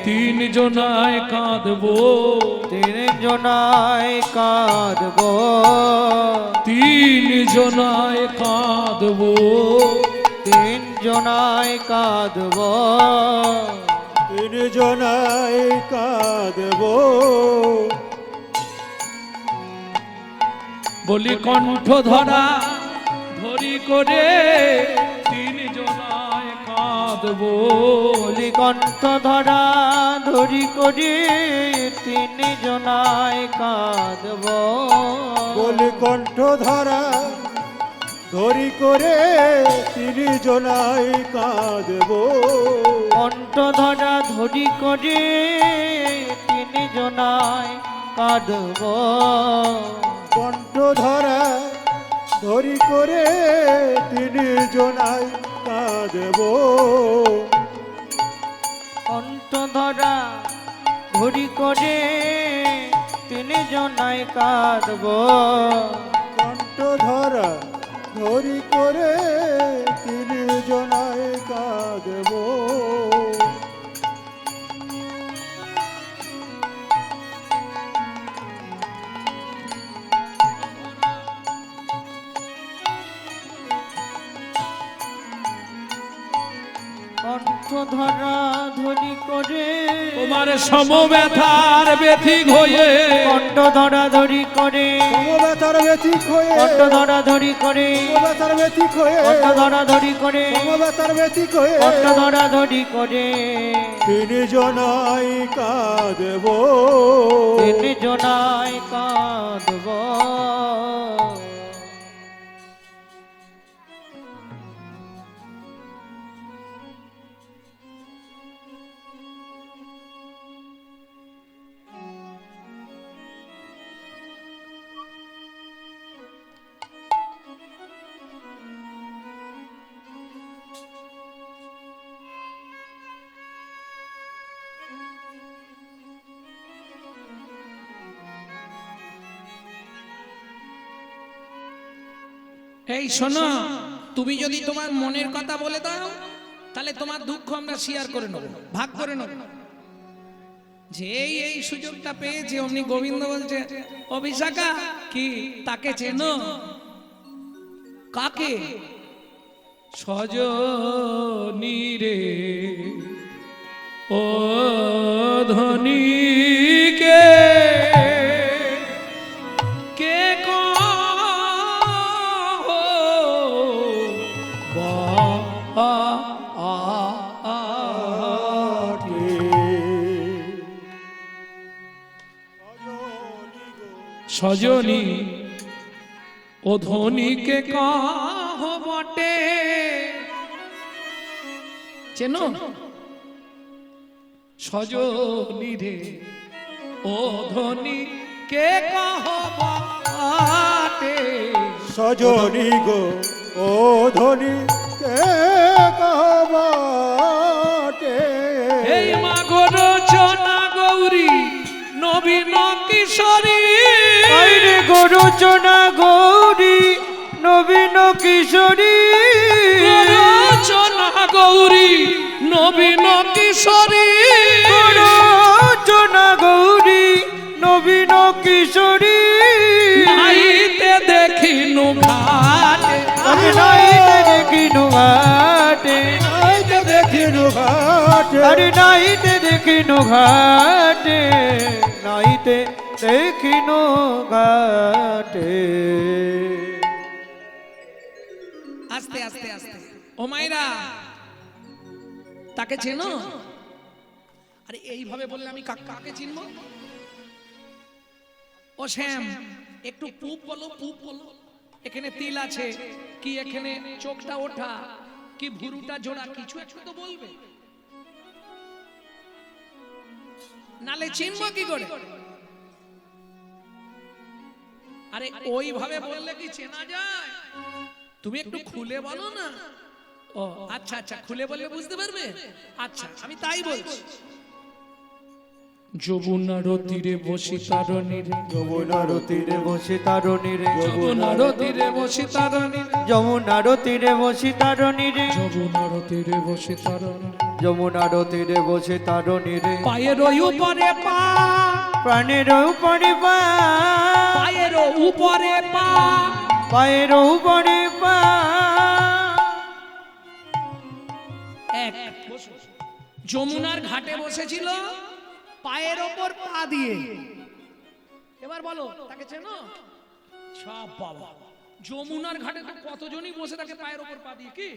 তিন জনায় কাঁদবো, তিন জনায় কাঁদব, তিন জনায় কাঁদবো, তিন জনায় কাঁদব, তিন জনায় কাঁদব, বলি কণ্ঠ ধরা ধরি করে তিন জনায় কাঁদবো, বলি কণ্ঠ ধরা ধরি করি তিন জনায় কাঁদব, বলি কণ্ঠ ধরা ধরি করে তিন জনায় কাঁদব, কণ্ঠ ধরা ধরি করে তিন জনায় কাঁদব, কণ্ঠ ধরা ধরি করে তিন জনায় কাঁদব, কণ্ঠ ধরা ধরি করে তিন জনায় কাঁদব, কণ্ঠ ধরা ধরি করে তিন জনায় কাঁদব, কণ্ঠ ধরা ধরি করে তোমার সমব্যথার ব্যথিক হয়ে, কণ্ঠ ধরা ধরি করে সমব্যথার ব্যথিক হয়ে, কণ্ঠ ধরা ধরি করে সমব্যথার ব্যথিক হয়ে, কণ্ঠ ধরা ধরি করে সমব্যথার ব্যথিক হয়ে, কণ্ঠ ধরা ধরি করে তিন জনায় কাঁদব, তিন জনায় কাঁদব, এই শোনো, তুমি যদি তোমার মনের কথা বলে দাও তাহলে তোমার দুঃখ আমরা শেয়ার করে নেব, ভাগ করে নেব। যে এই সুযোগটা পেয়েছে অমনি গোবিন্দ বলছে, ও বিশাখা কি তাকে চেনো? কাকে? সজনী রে ও ধনী কে কে সজনী ও ধনীকে কহ বটে, চেনো? সজনী রে ও ধনীকে কহ বটে, সজনী গো ও ধনী কে কবাটে এই মা গো রচনা গৌরী নবীন কিশোরী আইরে গরচনা গৌরী নবীন কিশোরী রচনা গৌরী নবীন কিশোরী গরচনা গৌরী নবীন কিশোরী নাইতে দেখিনু ঘাটে আমি নাইতে দেখিনু ঘাটে আইতে দেখিনু ঘাটে আরে নাইতে দেখিনু ঘাটে নাইতে দেখিনু ঘাটে আস্তে আস্তে আস্তে ও মাইরা তাকে চেনো? আরে এইভাবে বললে আমি কাকে চিনবো? ও শ্যাম একটু পুপ বলো, পুপ বলো। এখানে তিল আছে কি, এখানে চোখটা ওঠা কি, ভুরুটা জোড়া, কিছু একটু তো বলবে, নালে চিনবো কি করে? আরে ওইভাবে বললে কি চেনা যায়? তুমি একটু খুলে বলো না। ও আচ্ছা আচ্ছা, খুলে বললে বুঝতে পারবে। আচ্ছা আমি তাই বলছি। যমুনার তীরে বসি তারণীর, যমুনার তীরে বসে তারণীরে যমুনার তীরে বসি তারণীর, যমুনার তীরে বসে তারণীরে যমুনার তীরে বসি তারণীর, যমুনার তীরে বসে তারণীরে পায়ের উপরে পা, প্রাণের উপরে পা পায়ের উপরে পা, পায়ের উপরে পা এক যমুনার ঘাটে বসেছিল পায়ের ওপর পা দিয়ে। এবার বলো তাকে চেনো? সব বাবা, যমুনার ঘাটে তো কতজনই বসে থাকে পায়ের ওপর পা দিয়ে, কি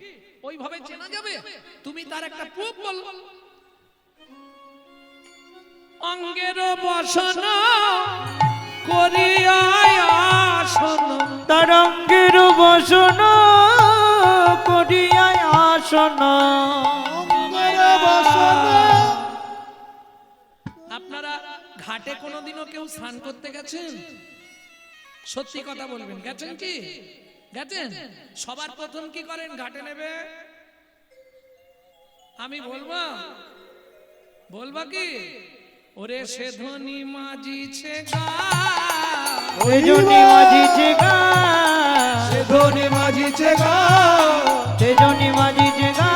ওইভাবে চেনা যাবে? তুমি তার একটা প্রুফ বলো। অঙ্গের বসন করিয়া আসন, তার অঙ্গের বসন করিয়া আসন আপনারা ঘাটে কোনোদিনও কেউ স্নান করতে গেছেন? সত্যি কথা বলবেন, গেছেন কি? গেছেন? সবার প্রথম কি করেন ঘাটে নেবে? আমি বলবো, বলবা কি? ওরে সে ধ্বনি মাজিছে গা, ওই জনি মাঝিছে গা সে ধনী মাঝিছে গা সে জনি মাঝিছে গা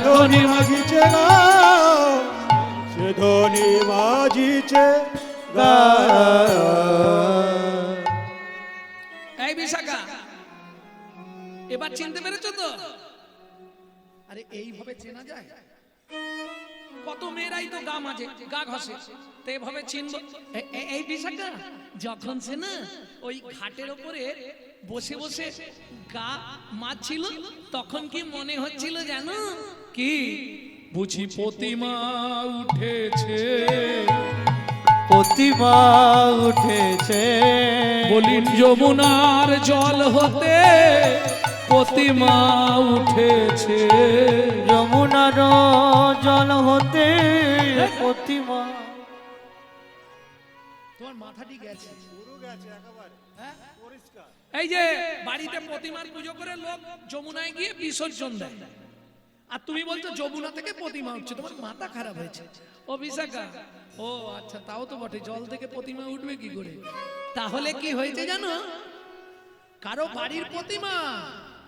ধনী মাঝিছে গা সে ধনী মাঝিছে গা এই বিশাখা এবার চিনতে পেরেছো তো? আরে এইভাবে চেনা যায়? কত মেয়েরাই তো গা মাঝে, গা ঘষে, তো এভাবে চিনবো? এই বিশাখা যখন সে না ওই ঘাটের উপরে বসে বসে গা মাছছিল, তখন কি মনে হচ্ছিল জানো? কি বুঝি প্রতিমা উঠেছে, প্রতিমা উঠেছে বলি যমুনার জল হতে প্রতিমা উঠেছে, যমুনার জল হতে প্রতিমা। তোমার মাথাটি গেছে। পুরো গেছে একেবারে পরিষ্কার এই যে বাড়িতে প্রতিমার পুজো করে লোক যমুনায় গিয়ে বিসর্জন দেয়, আর তুমি বলছো যমুনা থেকে প্রতিমা উঠছে, তোমার মাথা খারাপ হয়েছে। ও বিশাখা, ও আচ্ছা তাও তো বটে, জল থেকে প্রতিমা উঠবে কি করে? তাহলে কি হয়েছে জানো? কারো বাড়ির প্রতিমা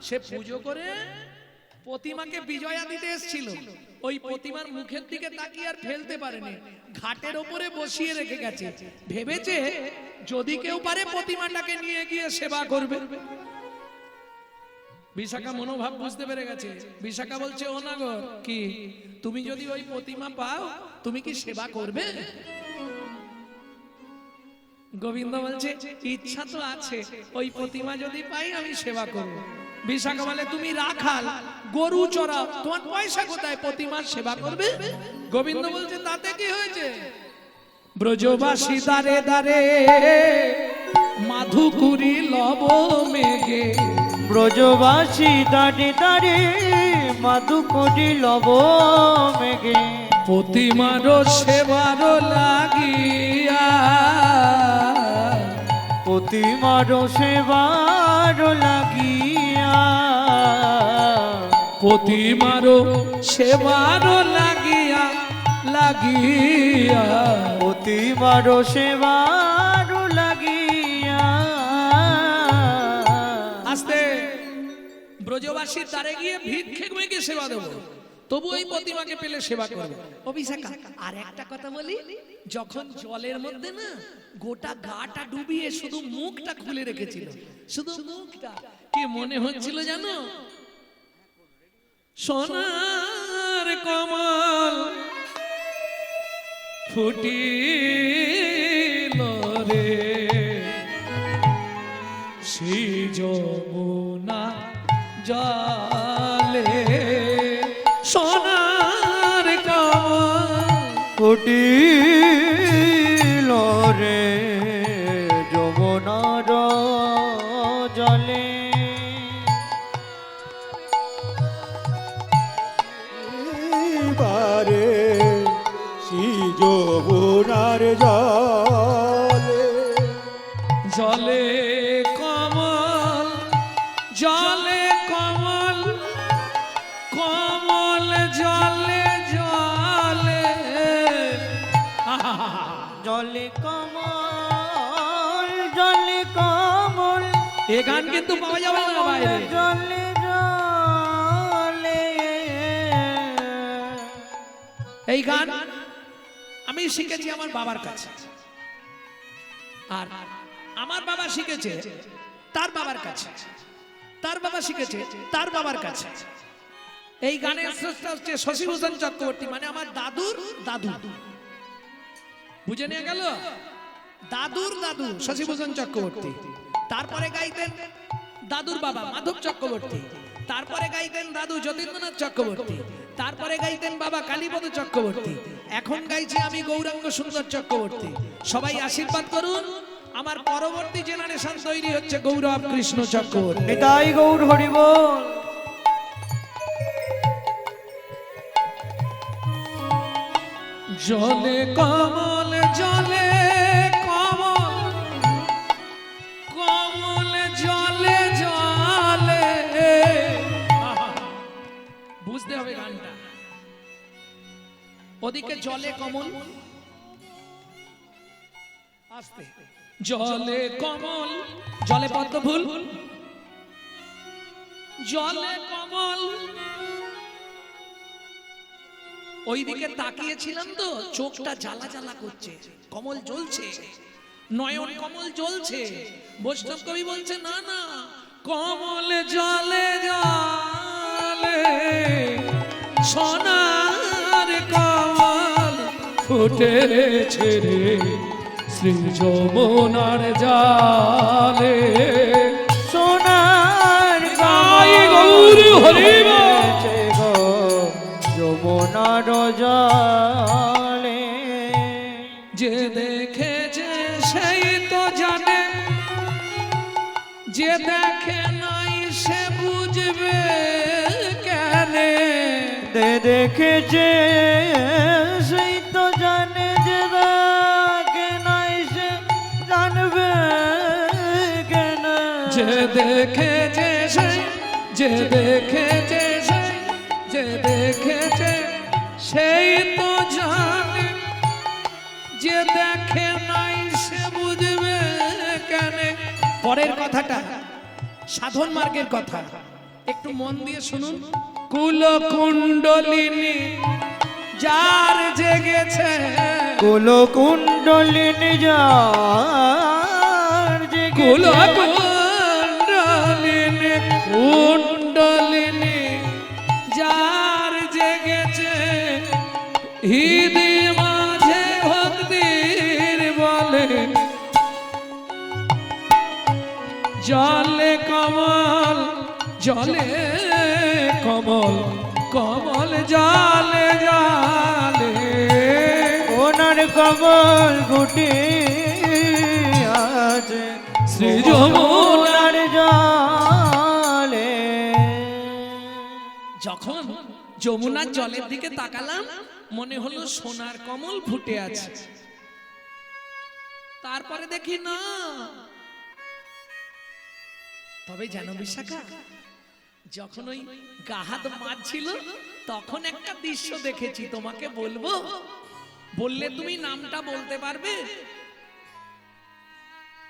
সে পুজো করে প্রতিমাকে বিজয়া দিতে এসেছিল, ওই প্রতিমার মুখের দিকে তাকিয়ে আর ফেলতে পারেনি, ঘাটের ওপরে বসিয়ে রেখে গেছে, ভেবেছে যদি কেউ পারে প্রতিমাটাকে নিয়ে গিয়ে সেবা করবে। বিশাখা মনোভাব বুঝতে পেরে গেছে। বিশাখা বলছে, ও নাগর কি তুমি যদি ওই প্রতিমা পাও তুমি কি সেবা করবে? গোবিন্দ বলছে ইচ্ছা তো আছে, ওই প্রতিমা যদি পাই আমি সেবা করব। বিশাখা বলে তুমি রাখাল, গরু চড়াও, তোমার পয়সা কোথায় প্রতিমার সেবা করবে? গোবিন্দ বলছে তাতে কি হয়েছে? ব্রজবাসী দারে দারে মাধুকুরি লব মেঘে, ব্রজবাসী দাঁড়ে দাঁড়ে মাধুকরি লব মেঘে, প্রতিমার সেবার লাগিয়া, প্রতিমার সেবার লাগিয়া প্রতিমার সেবার লাগিয়া লাগিয়া প্রতিমার সেবার লাগিয়া আস্তে ব্রজবাসীর দ্বারে গিয়ে ভিক্ষে মেঘে সেবা দেবো, তবু এই প্রতিমাকে পেলে সেবা করবো। অভিষেকা আর একটা কথা বলি, যখন জলের মধ্যে না গোটা গাটা ডুবিয়ে শুধু মুখটা খুলে রেখেছিল, শুধু মুখটা, কি মনে হচ্ছিল জানো? সোনার কমল ফুটিল রে সেই যমুনা জলে, সোনার কমল ফুটিল রে যমুনার জলে। বারে যমুনার জলে জলে কমল, জলে কমল, কমল জলে জলে, জলে কমল, জলে কমল, এ গান কিন্তু পাওয়া যাবে না বাইরে। জলে জলে। এই গান আমি শিখেছি আমার বাবার কাছে, আর আমার বাবা শিখেছে তার বাবার কাছে, তার বাবা শিখেছে তার বাবার কাছে। এই গানের স্রষ্টা হচ্ছে শশীভূষণ চক্রবর্তী, মানে আমার দাদুর দাদু। বুঝে নিয়ে গেল? দাদুর দাদু শশীভূষণ চক্রবর্তী। তারপরে গাইতেন দাদুর বাবা মাধব চক্রবর্তী, তারপরে গাইতেন দাদু যতীন্দ্রনাথ চক্রবর্তী, তারপরে গাইতেন বাবা কালীপদ চক্রবর্তী, এখন গাইছি আমি গৌরাঙ্গ সুন্দর চক্রবর্তী। সবাই আশীর্বাদ করুন, আমার পরবর্তী জেনারেশন তৈরি হচ্ছে গৌরব কৃষ্ণ চক্রবর্তী। নিতাই গৌর হরি বল। জলে কমল, জলে কমল, কমল জলে জলে, বুঝতে হবে গানটা। ওদিকে জলে কমল, আস্তে, জলে কমল, জলে পদ্ম ফুল, জলে কমল। ওইদিকে তাকিয়েছিলাম তো চোখটা জ্বালা জ্বালা করছে, কমল জ্বলছে, নয়ন কমল জ্বলছে। বৈষ্ণব কবি বলছে না না, কমল জলে জলে, সোনার কমল ফুটেছে রে শ্রী যমুনার জালে, সোনার গাই গৌর হরি বল। যমুনার জলে। যে দেখেছে সেই তো জানে, যে দেখে নাই সে বুঝবে কেনে, দেখেছে সেই তো জানে, যে দেখে নাই সে জানবে কেন। যে দেখেছে সেই, যে দেখেছে সেই, যে দেখেছে সেই তো জানে, যে দেখে নাই সে বুঝবে কেনে। পরের কথাটা সাধন মার্গের কথা, একটু মন দিয়ে শুনুন। কুল কুণ্ডলিনী যার জেগেছে, কুল কুণ্ডলিনী যার জেগেছে, কুল কুণ্ডলিনী, কুণ্ডলিনী যার জেগেছে, হৃদয় মাঝে ভক্তির বলে, জলে কমল, জলে কমল, কমল জলে জলে, ওনার কমল ফুটে আছে শ্রী যমুনার জলে। যখন যমুনার জলের দিকে তাকালাম মনে হলো সোনার কমল ফুটে আছে। তারপরে দেখি না, তবে যেন বিশাখা, যখন ওই গাহাত মাছ ছিল তখন একটা দৃশ্য দেখেছি, তোমাকে বলবো? বললে তুমি নামটা বলতে পারবে?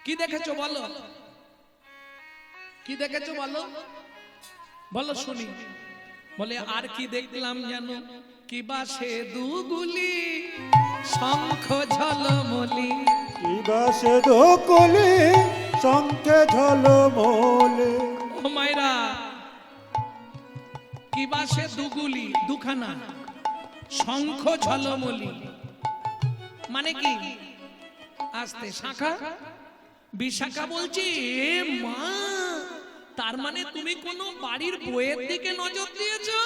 কি দেখেছো বলো, কি দেখেছো বলো, বলো শুনি। বলে আর কি দেখলাম জানো? কি বাসে দুগুলি শঙ্খ ঝলমলি, কি বাসে দোকলি শঙ্খে ঝলমলে। ও মাইরা, কি বাসে দুগুলি, দুখানা, শঙ্খ ঝলমলি মানে কি? আস্তে শাখা বিশাখা বলছি, এ মা, তার মানে তুমি কোন বাড়ির বইয়ের দিকে নজর দিয়েছো?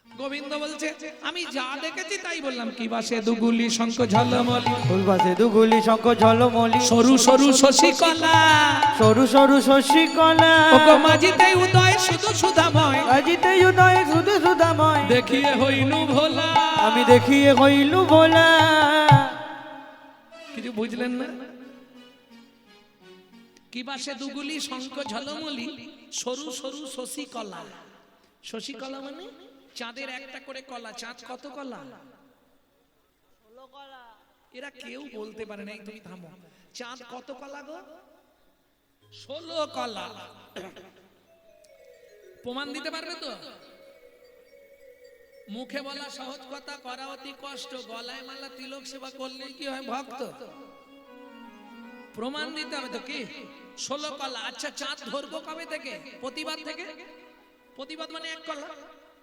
গোবিন্দ বলছে আমি যা দেখেছি তাই বললাম। কি বাসে দুগুলি শঙ্খ ঝলমলি, ফুল বাসে দুগুলি শঙ্খ ঝলমলি, সরু সরু শশিকলা, সরু সরু শশিকলা, ওগো মাঝিতে উদয় শুধু সুধাময়, আজিতে উদয় শুধু সুধাময়, দেখিয়ে হইনু ভোলা। আমি দেখিয়ে হইলু ভোলা। কিছু বুঝলেন না? কি বাসে দুগুলি শঙ্খ ঝলমলি, সরু সরু শশিকলা। শশিকলা মানে চাঁদের একটা করে কলা। চাঁদ কত কলা? এরা কেউ বলতে পারে না। তুমি থামো। চাঁদ কত কলা গো? 16 কলা। প্রমাণ দিতে পারবে তো? মুখে বলা সহজ কথা, করা অতি কষ্ট। গলায় মালা তিলক সেবা করলে কি হয়? ভক্ত। প্রমাণ দিতে হবে তো। কি 16 কলা? আচ্ছা চাঁদ ধরবো কবে থেকে? প্রতিবাদ থেকে। প্রতিবাদ মানে এক কলা।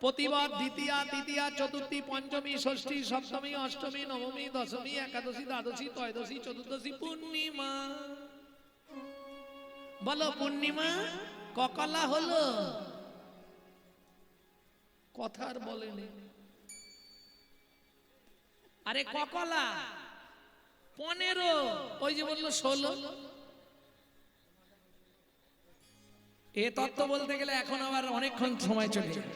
প্রতিবাদ দ্বিতীয়া, তৃতীয়া, চতুর্থী, পঞ্চমী, ষষ্ঠী, সপ্তমী, অষ্টমী, নবমী, দশমী, একাদশী, দ্বাদশী, ত্রয়োদশী, চতুর্দশী, পূর্ণিমা। বলো পূর্ণিমা ককলা হলো? কথা আর বলেনি। আরে ককলা? 15। ওই যে বললো 16। এ তত্ত্ব বলতে গেলে এখন আবার অনেকক্ষণ সময় চলে যাবে।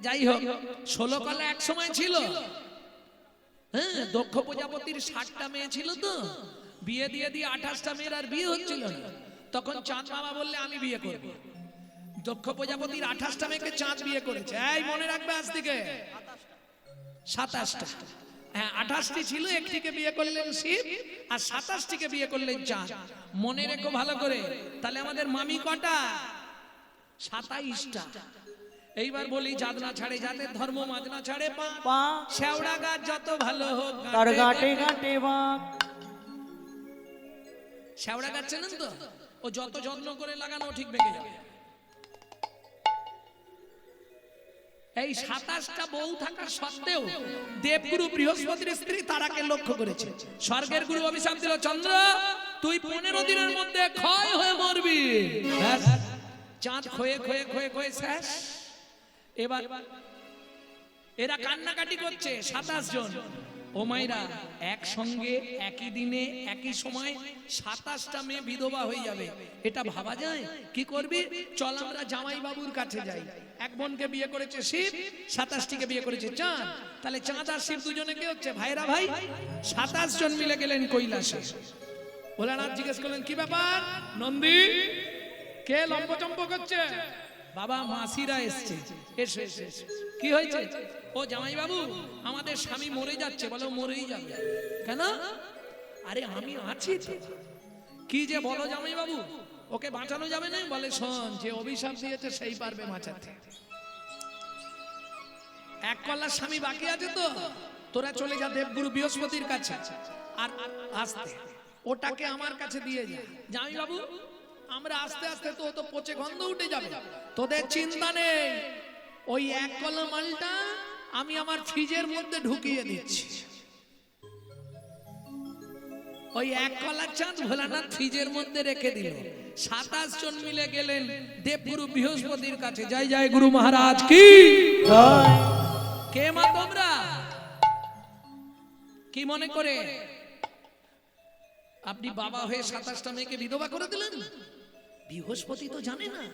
যাই হোক, 16 কলা এক সময় ছিল। হ্যাঁ, দক্ষ প্রজাপতির 60টা মেয়ে ছিল তো, বিয়ে দিয়ে দিয়ে 28টা মেয়ের আর বিয়ে হচ্ছিল না। তখন চাঁদ বাবা বললে আমি বিয়ে করব। দক্ষ প্রজাপতির 28টা মেয়েকে চাঁদ বিয়ে করেছে। এই মনে রাখবে আজ থেকে 27টা। হ্যাঁ, 28টি ছিল, একটিকে বিয়ে করলেন শিব আর 27টিকে বিয়ে করলেন চাঁদ। মনে রেখো ভালো করে। তাহলে আমাদের মামি কটা? 27টা। এইবার বলি, যাদনা ছাড়ে যাদের ধর্ম, মাজনা ছাড়ে পা। শেওড়া গাছ যত ভালো হোক তার গাটে গাটে বাঁক। শেওড়া গাছ চেনেন তো? ও যত যত্ন করে লাগানো ঠিক ভেঙে যাবে। এই 27টা বউ থাকা সত্ত্বেও দেবগুরু বৃহস্পতির স্ত্রী তারাকে লক্ষ্য করেছে। স্বর্গের গুরু অভিশাপ দিল, চন্দ্র তুই 15 দিনের মধ্যে ক্ষয় হয়ে মরবি। চাঁদ ক্ষয়ে ক্ষয়ে ক্ষয়ে ক্ষয়ে শেষ। এবার এরা কান্নাকাটি করছে 27 জন। ও মাইরা, একসঙ্গে একই দিনে একই সময় 27টা মেয়ে বিধবা হয়ে যাবে, এটা ভাবা যায়? কি করবি? চল আমরা জামাই বাবুর কাছে যাই। এক বোনকে বিয়ে করেছে শিব, 27টিকে বিয়ে করেছে চাঁদ। তাহলে চাঁদ আর শিব দুজনে কি হচ্ছে? ভাইরা ভাই। 27 জন মিলে গেলেন কৈলাসে। ভোলানাথ জিজ্ঞেস করলেন, কি ব্যাপার নন্দী, কে লম্বচম্ব করছে? বাবা মাসিরা এসছে। এসে এসে কি হয়েছে? ও জামাই বাবু, আমাদের স্বামী মরে যাচ্ছে। বলো মরেই যাবে কেন? আরে আমি আছি তো। কি যে বলো জামাই বাবু, ওকে বাঁচানো যাবে না? বলে শোন, যে অভিশাপ দিয়েছে সেই পারবে বাঁচাতে। এক কলার স্বামী বাকি আছে তো, তোরা চলে যা দেবগুরু বৃহস্পতির কাছে আর আস্তে ওটাকে আমার কাছে দিয়ে যা। জামাই বাবু, আমরা আস্তে আস্তে তো ও তো পচে গন্ধ উঠে যাবে, তোদের চিন্তা নেই। ওই এক কলা মালটা আমি আমার ফ্রিজের মধ্যে ঢুকিয়ে দিচ্ছি। ওই এক কলার চাঁদ ভোলানাথ ফ্রিজের মধ্যে রেখে দিল। 27 জন মিলে গেলেন দেবগুরু বৃহস্পতির কাছে। জয় জয় গুরু মহারাজ কি জয়। কে মা তোমরা? কি মনে করে আপনি বাবা হয়ে 27টা মেয়েকে বিধবা করে দিলেন? বৃহস্পতি তো জানে না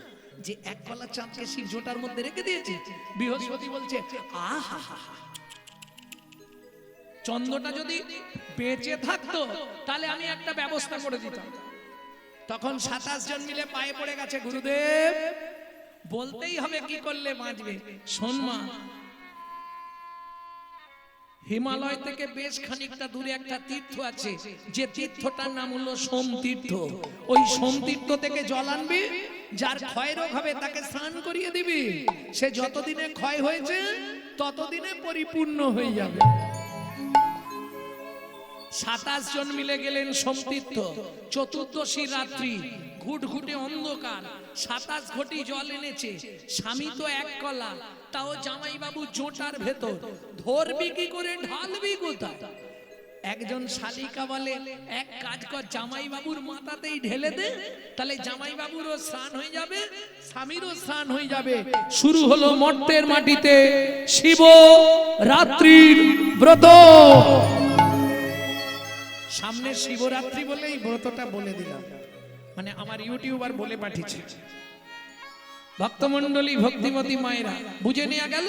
যে এক কলা চাঁদকে শিব জোটার মধ্যে রেখে দিয়েছে। বৃহস্পতি বলছে, আহা, চন্দ্রটা যদি বেঁচে থাকতো তাহলে আমি একটা ব্যবস্থা করে দিতাম। তখন 27 জন মিলে পায়ে পড়ে গেছে, গুরুদেব বলতেই হবে কি করলে বাঁচবে। শোন মা, হিমালয় থেকে বেশ খানিকটা দূরে একটা তীর্থ আছে, যে তীর্থটার নাম হলো সোম তীর্থ। ওই সোম তীর্থ থেকে জল আনবি, যার ক্ষয় রোগ হবে তাকে স্নান করিয়ে দিবি, সে যতদিনে ক্ষয় হয়েছে ততদিনে পরিপূর্ণ হয়ে যাবে। 27 জন মিলে গেলেন সোম তীর্থ। চতুর্দশী রাত্রি, ঘুটঘুটে অন্ধকার, 27 ঘটি জল এনেছে। স্বামী তো এক কলা, তাও জামাইবাবু জোটার ভেতর, ধরবি কি করে, ঢালবি কোথায়? একজন শালিকা বলে, এক কাজ কর, জামাইবাবুর মাথাতেই ঢেলে দে, তাহলে জামাইবাবুরও স্নান হয়ে যাবে, স্বামীরও স্নান হয়ে যাবে। শুরু হলো মর্তের মাটিতে শিব রাত্রির ব্রত। সামনে শিবরাত্রি বলে এই ব্রতটা বলে দিলাম, মানে আমার ইউটিউবার বলে পাঠিয়েছে। ভক্তমন্ডলী, ভক্তিমতী মায়েরা, বুঝে নেওয়া গেল।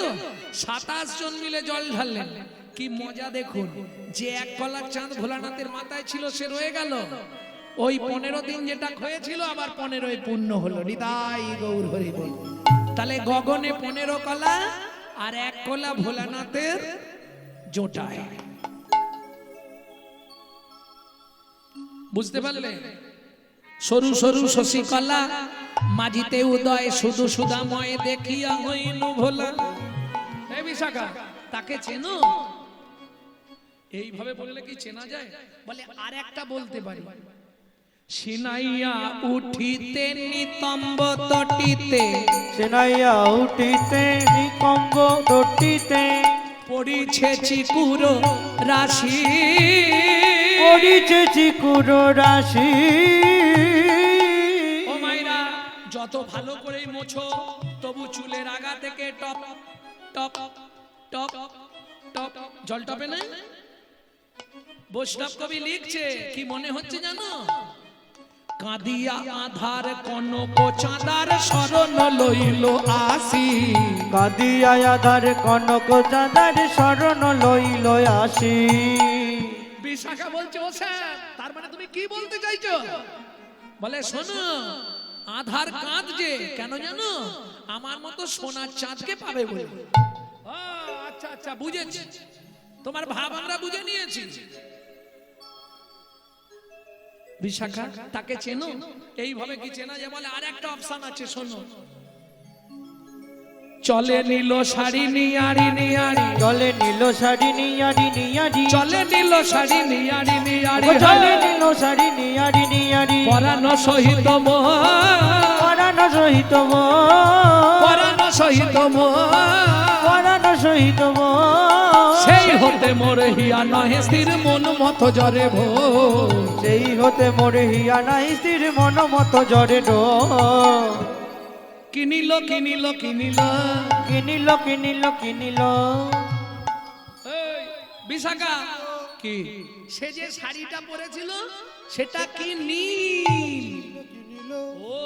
27 জন মিলে জল ঢাললেন। কি মজা দেখুন, যে এক কলার চাঁদ ভোলানাথের মাথায় ছিল সে রয়ে গেল। ওই 15 দিন যেটা হয়েছিল আবার 15ই পূর্ণ হলো। হৃদয় গৌর হরি বল। তাহলে গগনে 15 কলা আর এক কলা ভোলানাথের জোটায়। বুঝতে পারলে? সরু সরু শশী কলা, মাঝিতে উদয় শুধু সুধাময়, দেখিয়া হইল ভোলা। এই বিশাখা, তাকে চেনো? এইভাবে বললে কি চেনা যায়? বলে আর একটা বলতে পারি। সিনাইয়া উঠিতে নিতম্ব তটিতে, সিনাইয়া উঠিতে নিকম্ব তটিতে, পড়িছে চিকুর রাশি, পড়িছে চিকুর রাশি। ও মাইরা, যত ভালো করে মোছো তবু চুলের আগা থেকে টপ টপ টপ টপ জল টপে না। বৈষ্ণব কবি লিখছে, কি মনে হচ্ছে জানো? কাঁদিয়া আধার কনক চাঁদার শরণ লইল আসি, কাঁদিয়া আধার কনক চাঁদার শরণ লইল আসি। বিশাখা বলছে, ও স্যার, তার মানে তুমি কি বলতে চাইছো? বলে শোনো, আধার কাঁদছে কেন জানো? আমার মতো সোনার চাঁদকে পাবে বলে। আচ্ছা আচ্ছা, বুঝেছি, তোমার ভাব আমরা বুঝে নিয়েছি। বিশাখা, তাকে চেনো? এইভাবে কি চেনা যায়? বলে আর একটা অপশন আছে, শোনো। চলে নীল শাড়ি নিয়ারি নিয়ারি, চলে নীল শাড়ি নিয়ারি নিয়ারি, চলে নীল শাড়ি নিয়ারি নিয়ারি, চলে নীল শাড়ি নিয়ারি নিয়ারি, পরানো সহিত মোহ, পরাণ সহিত মোহ, পরানো সহিত মোহ, পরাণ সহিত মোহ। সেই হতে মোর হিয়া নহে স্থির মন মত জরে ভো, সেই হতে মোরে হিয়া নাই স্থির মন মত জরে ডো। কিনিল কিনিল কিনিল, কিনিল কিনিল কিনিল। এই বিশাখা, কি সে যে শাড়িটা পরেছিল সেটা কি নীল? ও,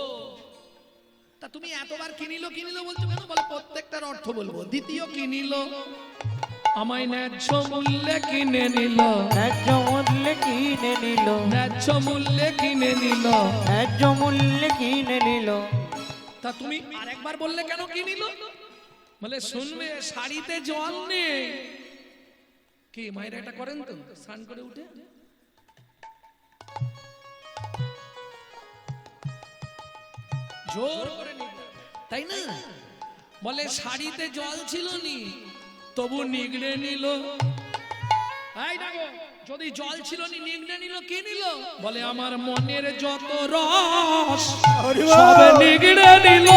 তা তুমি এতবার কিনিল কিনিল বলছো কেন? বলে প্রত্যেকটার অর্থ বলবো। দ্বিতীয় কিনিল, আমায় ন্যায্য মূল্যে কিনে নিল, ন্যায্য মূল্যে কিনে নিল, ন্যায্য মূল্যে কিনে নিল, ন্যায্য মূল্যে কিনে নিল। তা তুমি আরেকবার বললে কেন কিনিল? বলে শুনবে, শাড়িতে জল নেই। কি মায়েরা এটা করেন তো, স্নান করে উঠে? জোর করে নিতে, তাই না? বলে শাড়িতে জল ছিল নি, তবু নিগড়ে নিল। এই দেখো, যদি জল ছিল নি, নিগড়ে নিল, কি নিল? বলে আমার মনের যত রস সব নিগড়ে নিল,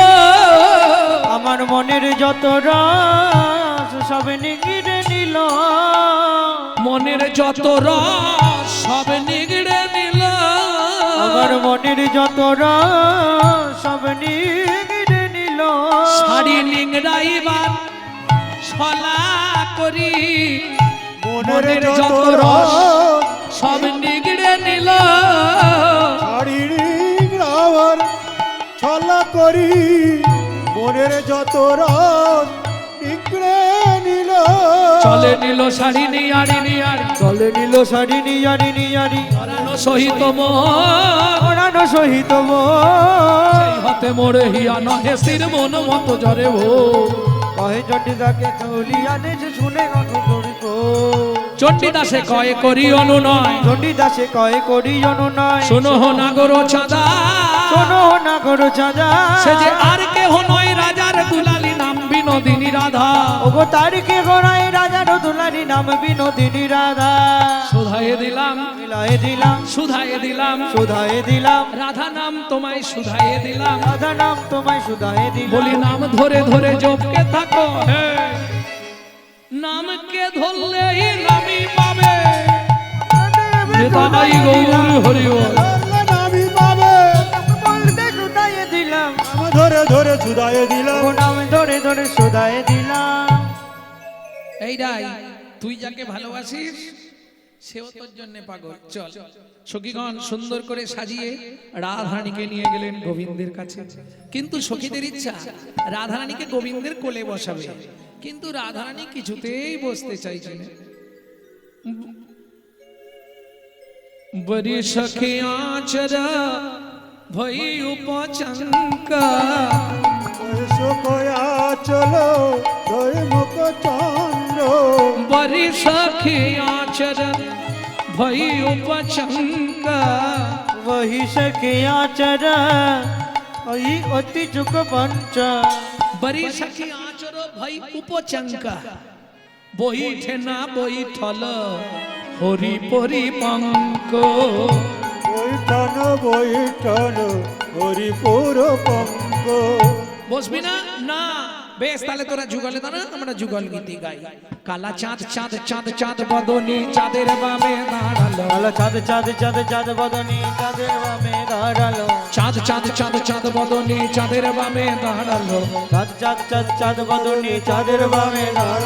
আমার মনের যত রস সব নিগড়ে নিল, মনের যত রস সব নিগড়ে নিল, আমার মনের যত রস সব নিগড়ে নিল। শাড়ি নিংড়াইবার ছলা করি, মনের যত রস সব নিগড়ে নিল, শারীরিক রাওয়ার ছলা করি, মনের যত রস নিগড়ে নিল, চলে নিল শাড়ি নিয়ারি নিয়ারি চলে নিল শাড়ি নিয়ারি নিয়ারি পরানো সহিত মোহ ওড়ানো সহিত সেই হতে মোরে হিয়া নহে শির মন মত জরে ও কহে চটিদাকে তুলিয়া দেশে শুনে কত দরিত চণ্ডীদাসে কয়ে করি অনুনয় চটিদাসে কয়ে করি অনুনয় শোনো নাগর চাঁদা শোনো না করো চাঁদা সে যে আর কেহ নয় রাজার দুলালি নাম বিনোদিনী রাধা ওগো তারিখে গোড়ায় রাজার দুলারি নাম বিনোদিনী রাধা সুধায়ে দিলাম মিলায়ে দিলাম সুধায়ে দিলাম সুধায়ে দিলাম রাধা নাম তোমায় সুধায়ে দিলাম রাধা নাম তোমায় সুধায়ে দিলাম বলি নাম ধরে ধরে জপকে থাকো হে নামকে ধরলেই নামি পাবে নেতাই গৌর হরি বল। নামি পাবে বলতে সুধায়ে দিলাম নাম ধরে ধরে সুদায় দিলাম ও নাম ধরে ধরে সুধায়ে দিলাম এইটাই তুই যাকে ভালোবাসিস সেও তোর জন্য পাগল চল সখীগণ সুন্দর করে সাজিয়ে রাধারানীকে নিয়ে গেলেন গোবিন্দের কাছে কিন্তু সখীদের ইচ্ছা রাধারানীকে গোবিন্দের কোলে বসাবে কিন্তু রাধারানী কিছুতেই বসতে চাইছে না বড়ি সখী আচরা ভই উপচঙ্কা শোকয়া চলো দই মুখ চন্দ্র বড়ি সখী আচরা ভই উপচঙ্কা वही सखे आचर वही अति चुक पंच बड़ी सखी आचर भई उपचंका বইঠে না বইঠল হরি পরি পঙ্ক বৈঠন বৈঠন হরিপুর পঙ্গ বসবি না না বেশ তাহলে তোরা যুগলে দাঁড়া আমরা যুগল গীতি গাই কালা চাঁদ চাঁদ চাঁদ চাঁদ বদনি চাঁদের বামে দাঁড়ালো কালো চাঁদ চাঁদ চাঁদ চাঁদ বদনি চাঁদের বামে দাঁড়ালো চাঁদ চাঁদ চাঁদ চাঁদ বদনি চাঁদের বামে দাঁড়ালো চাঁদ চাঁদ চাঁদ চাঁদ বদনি চাঁদের বামে দাঁড়ালো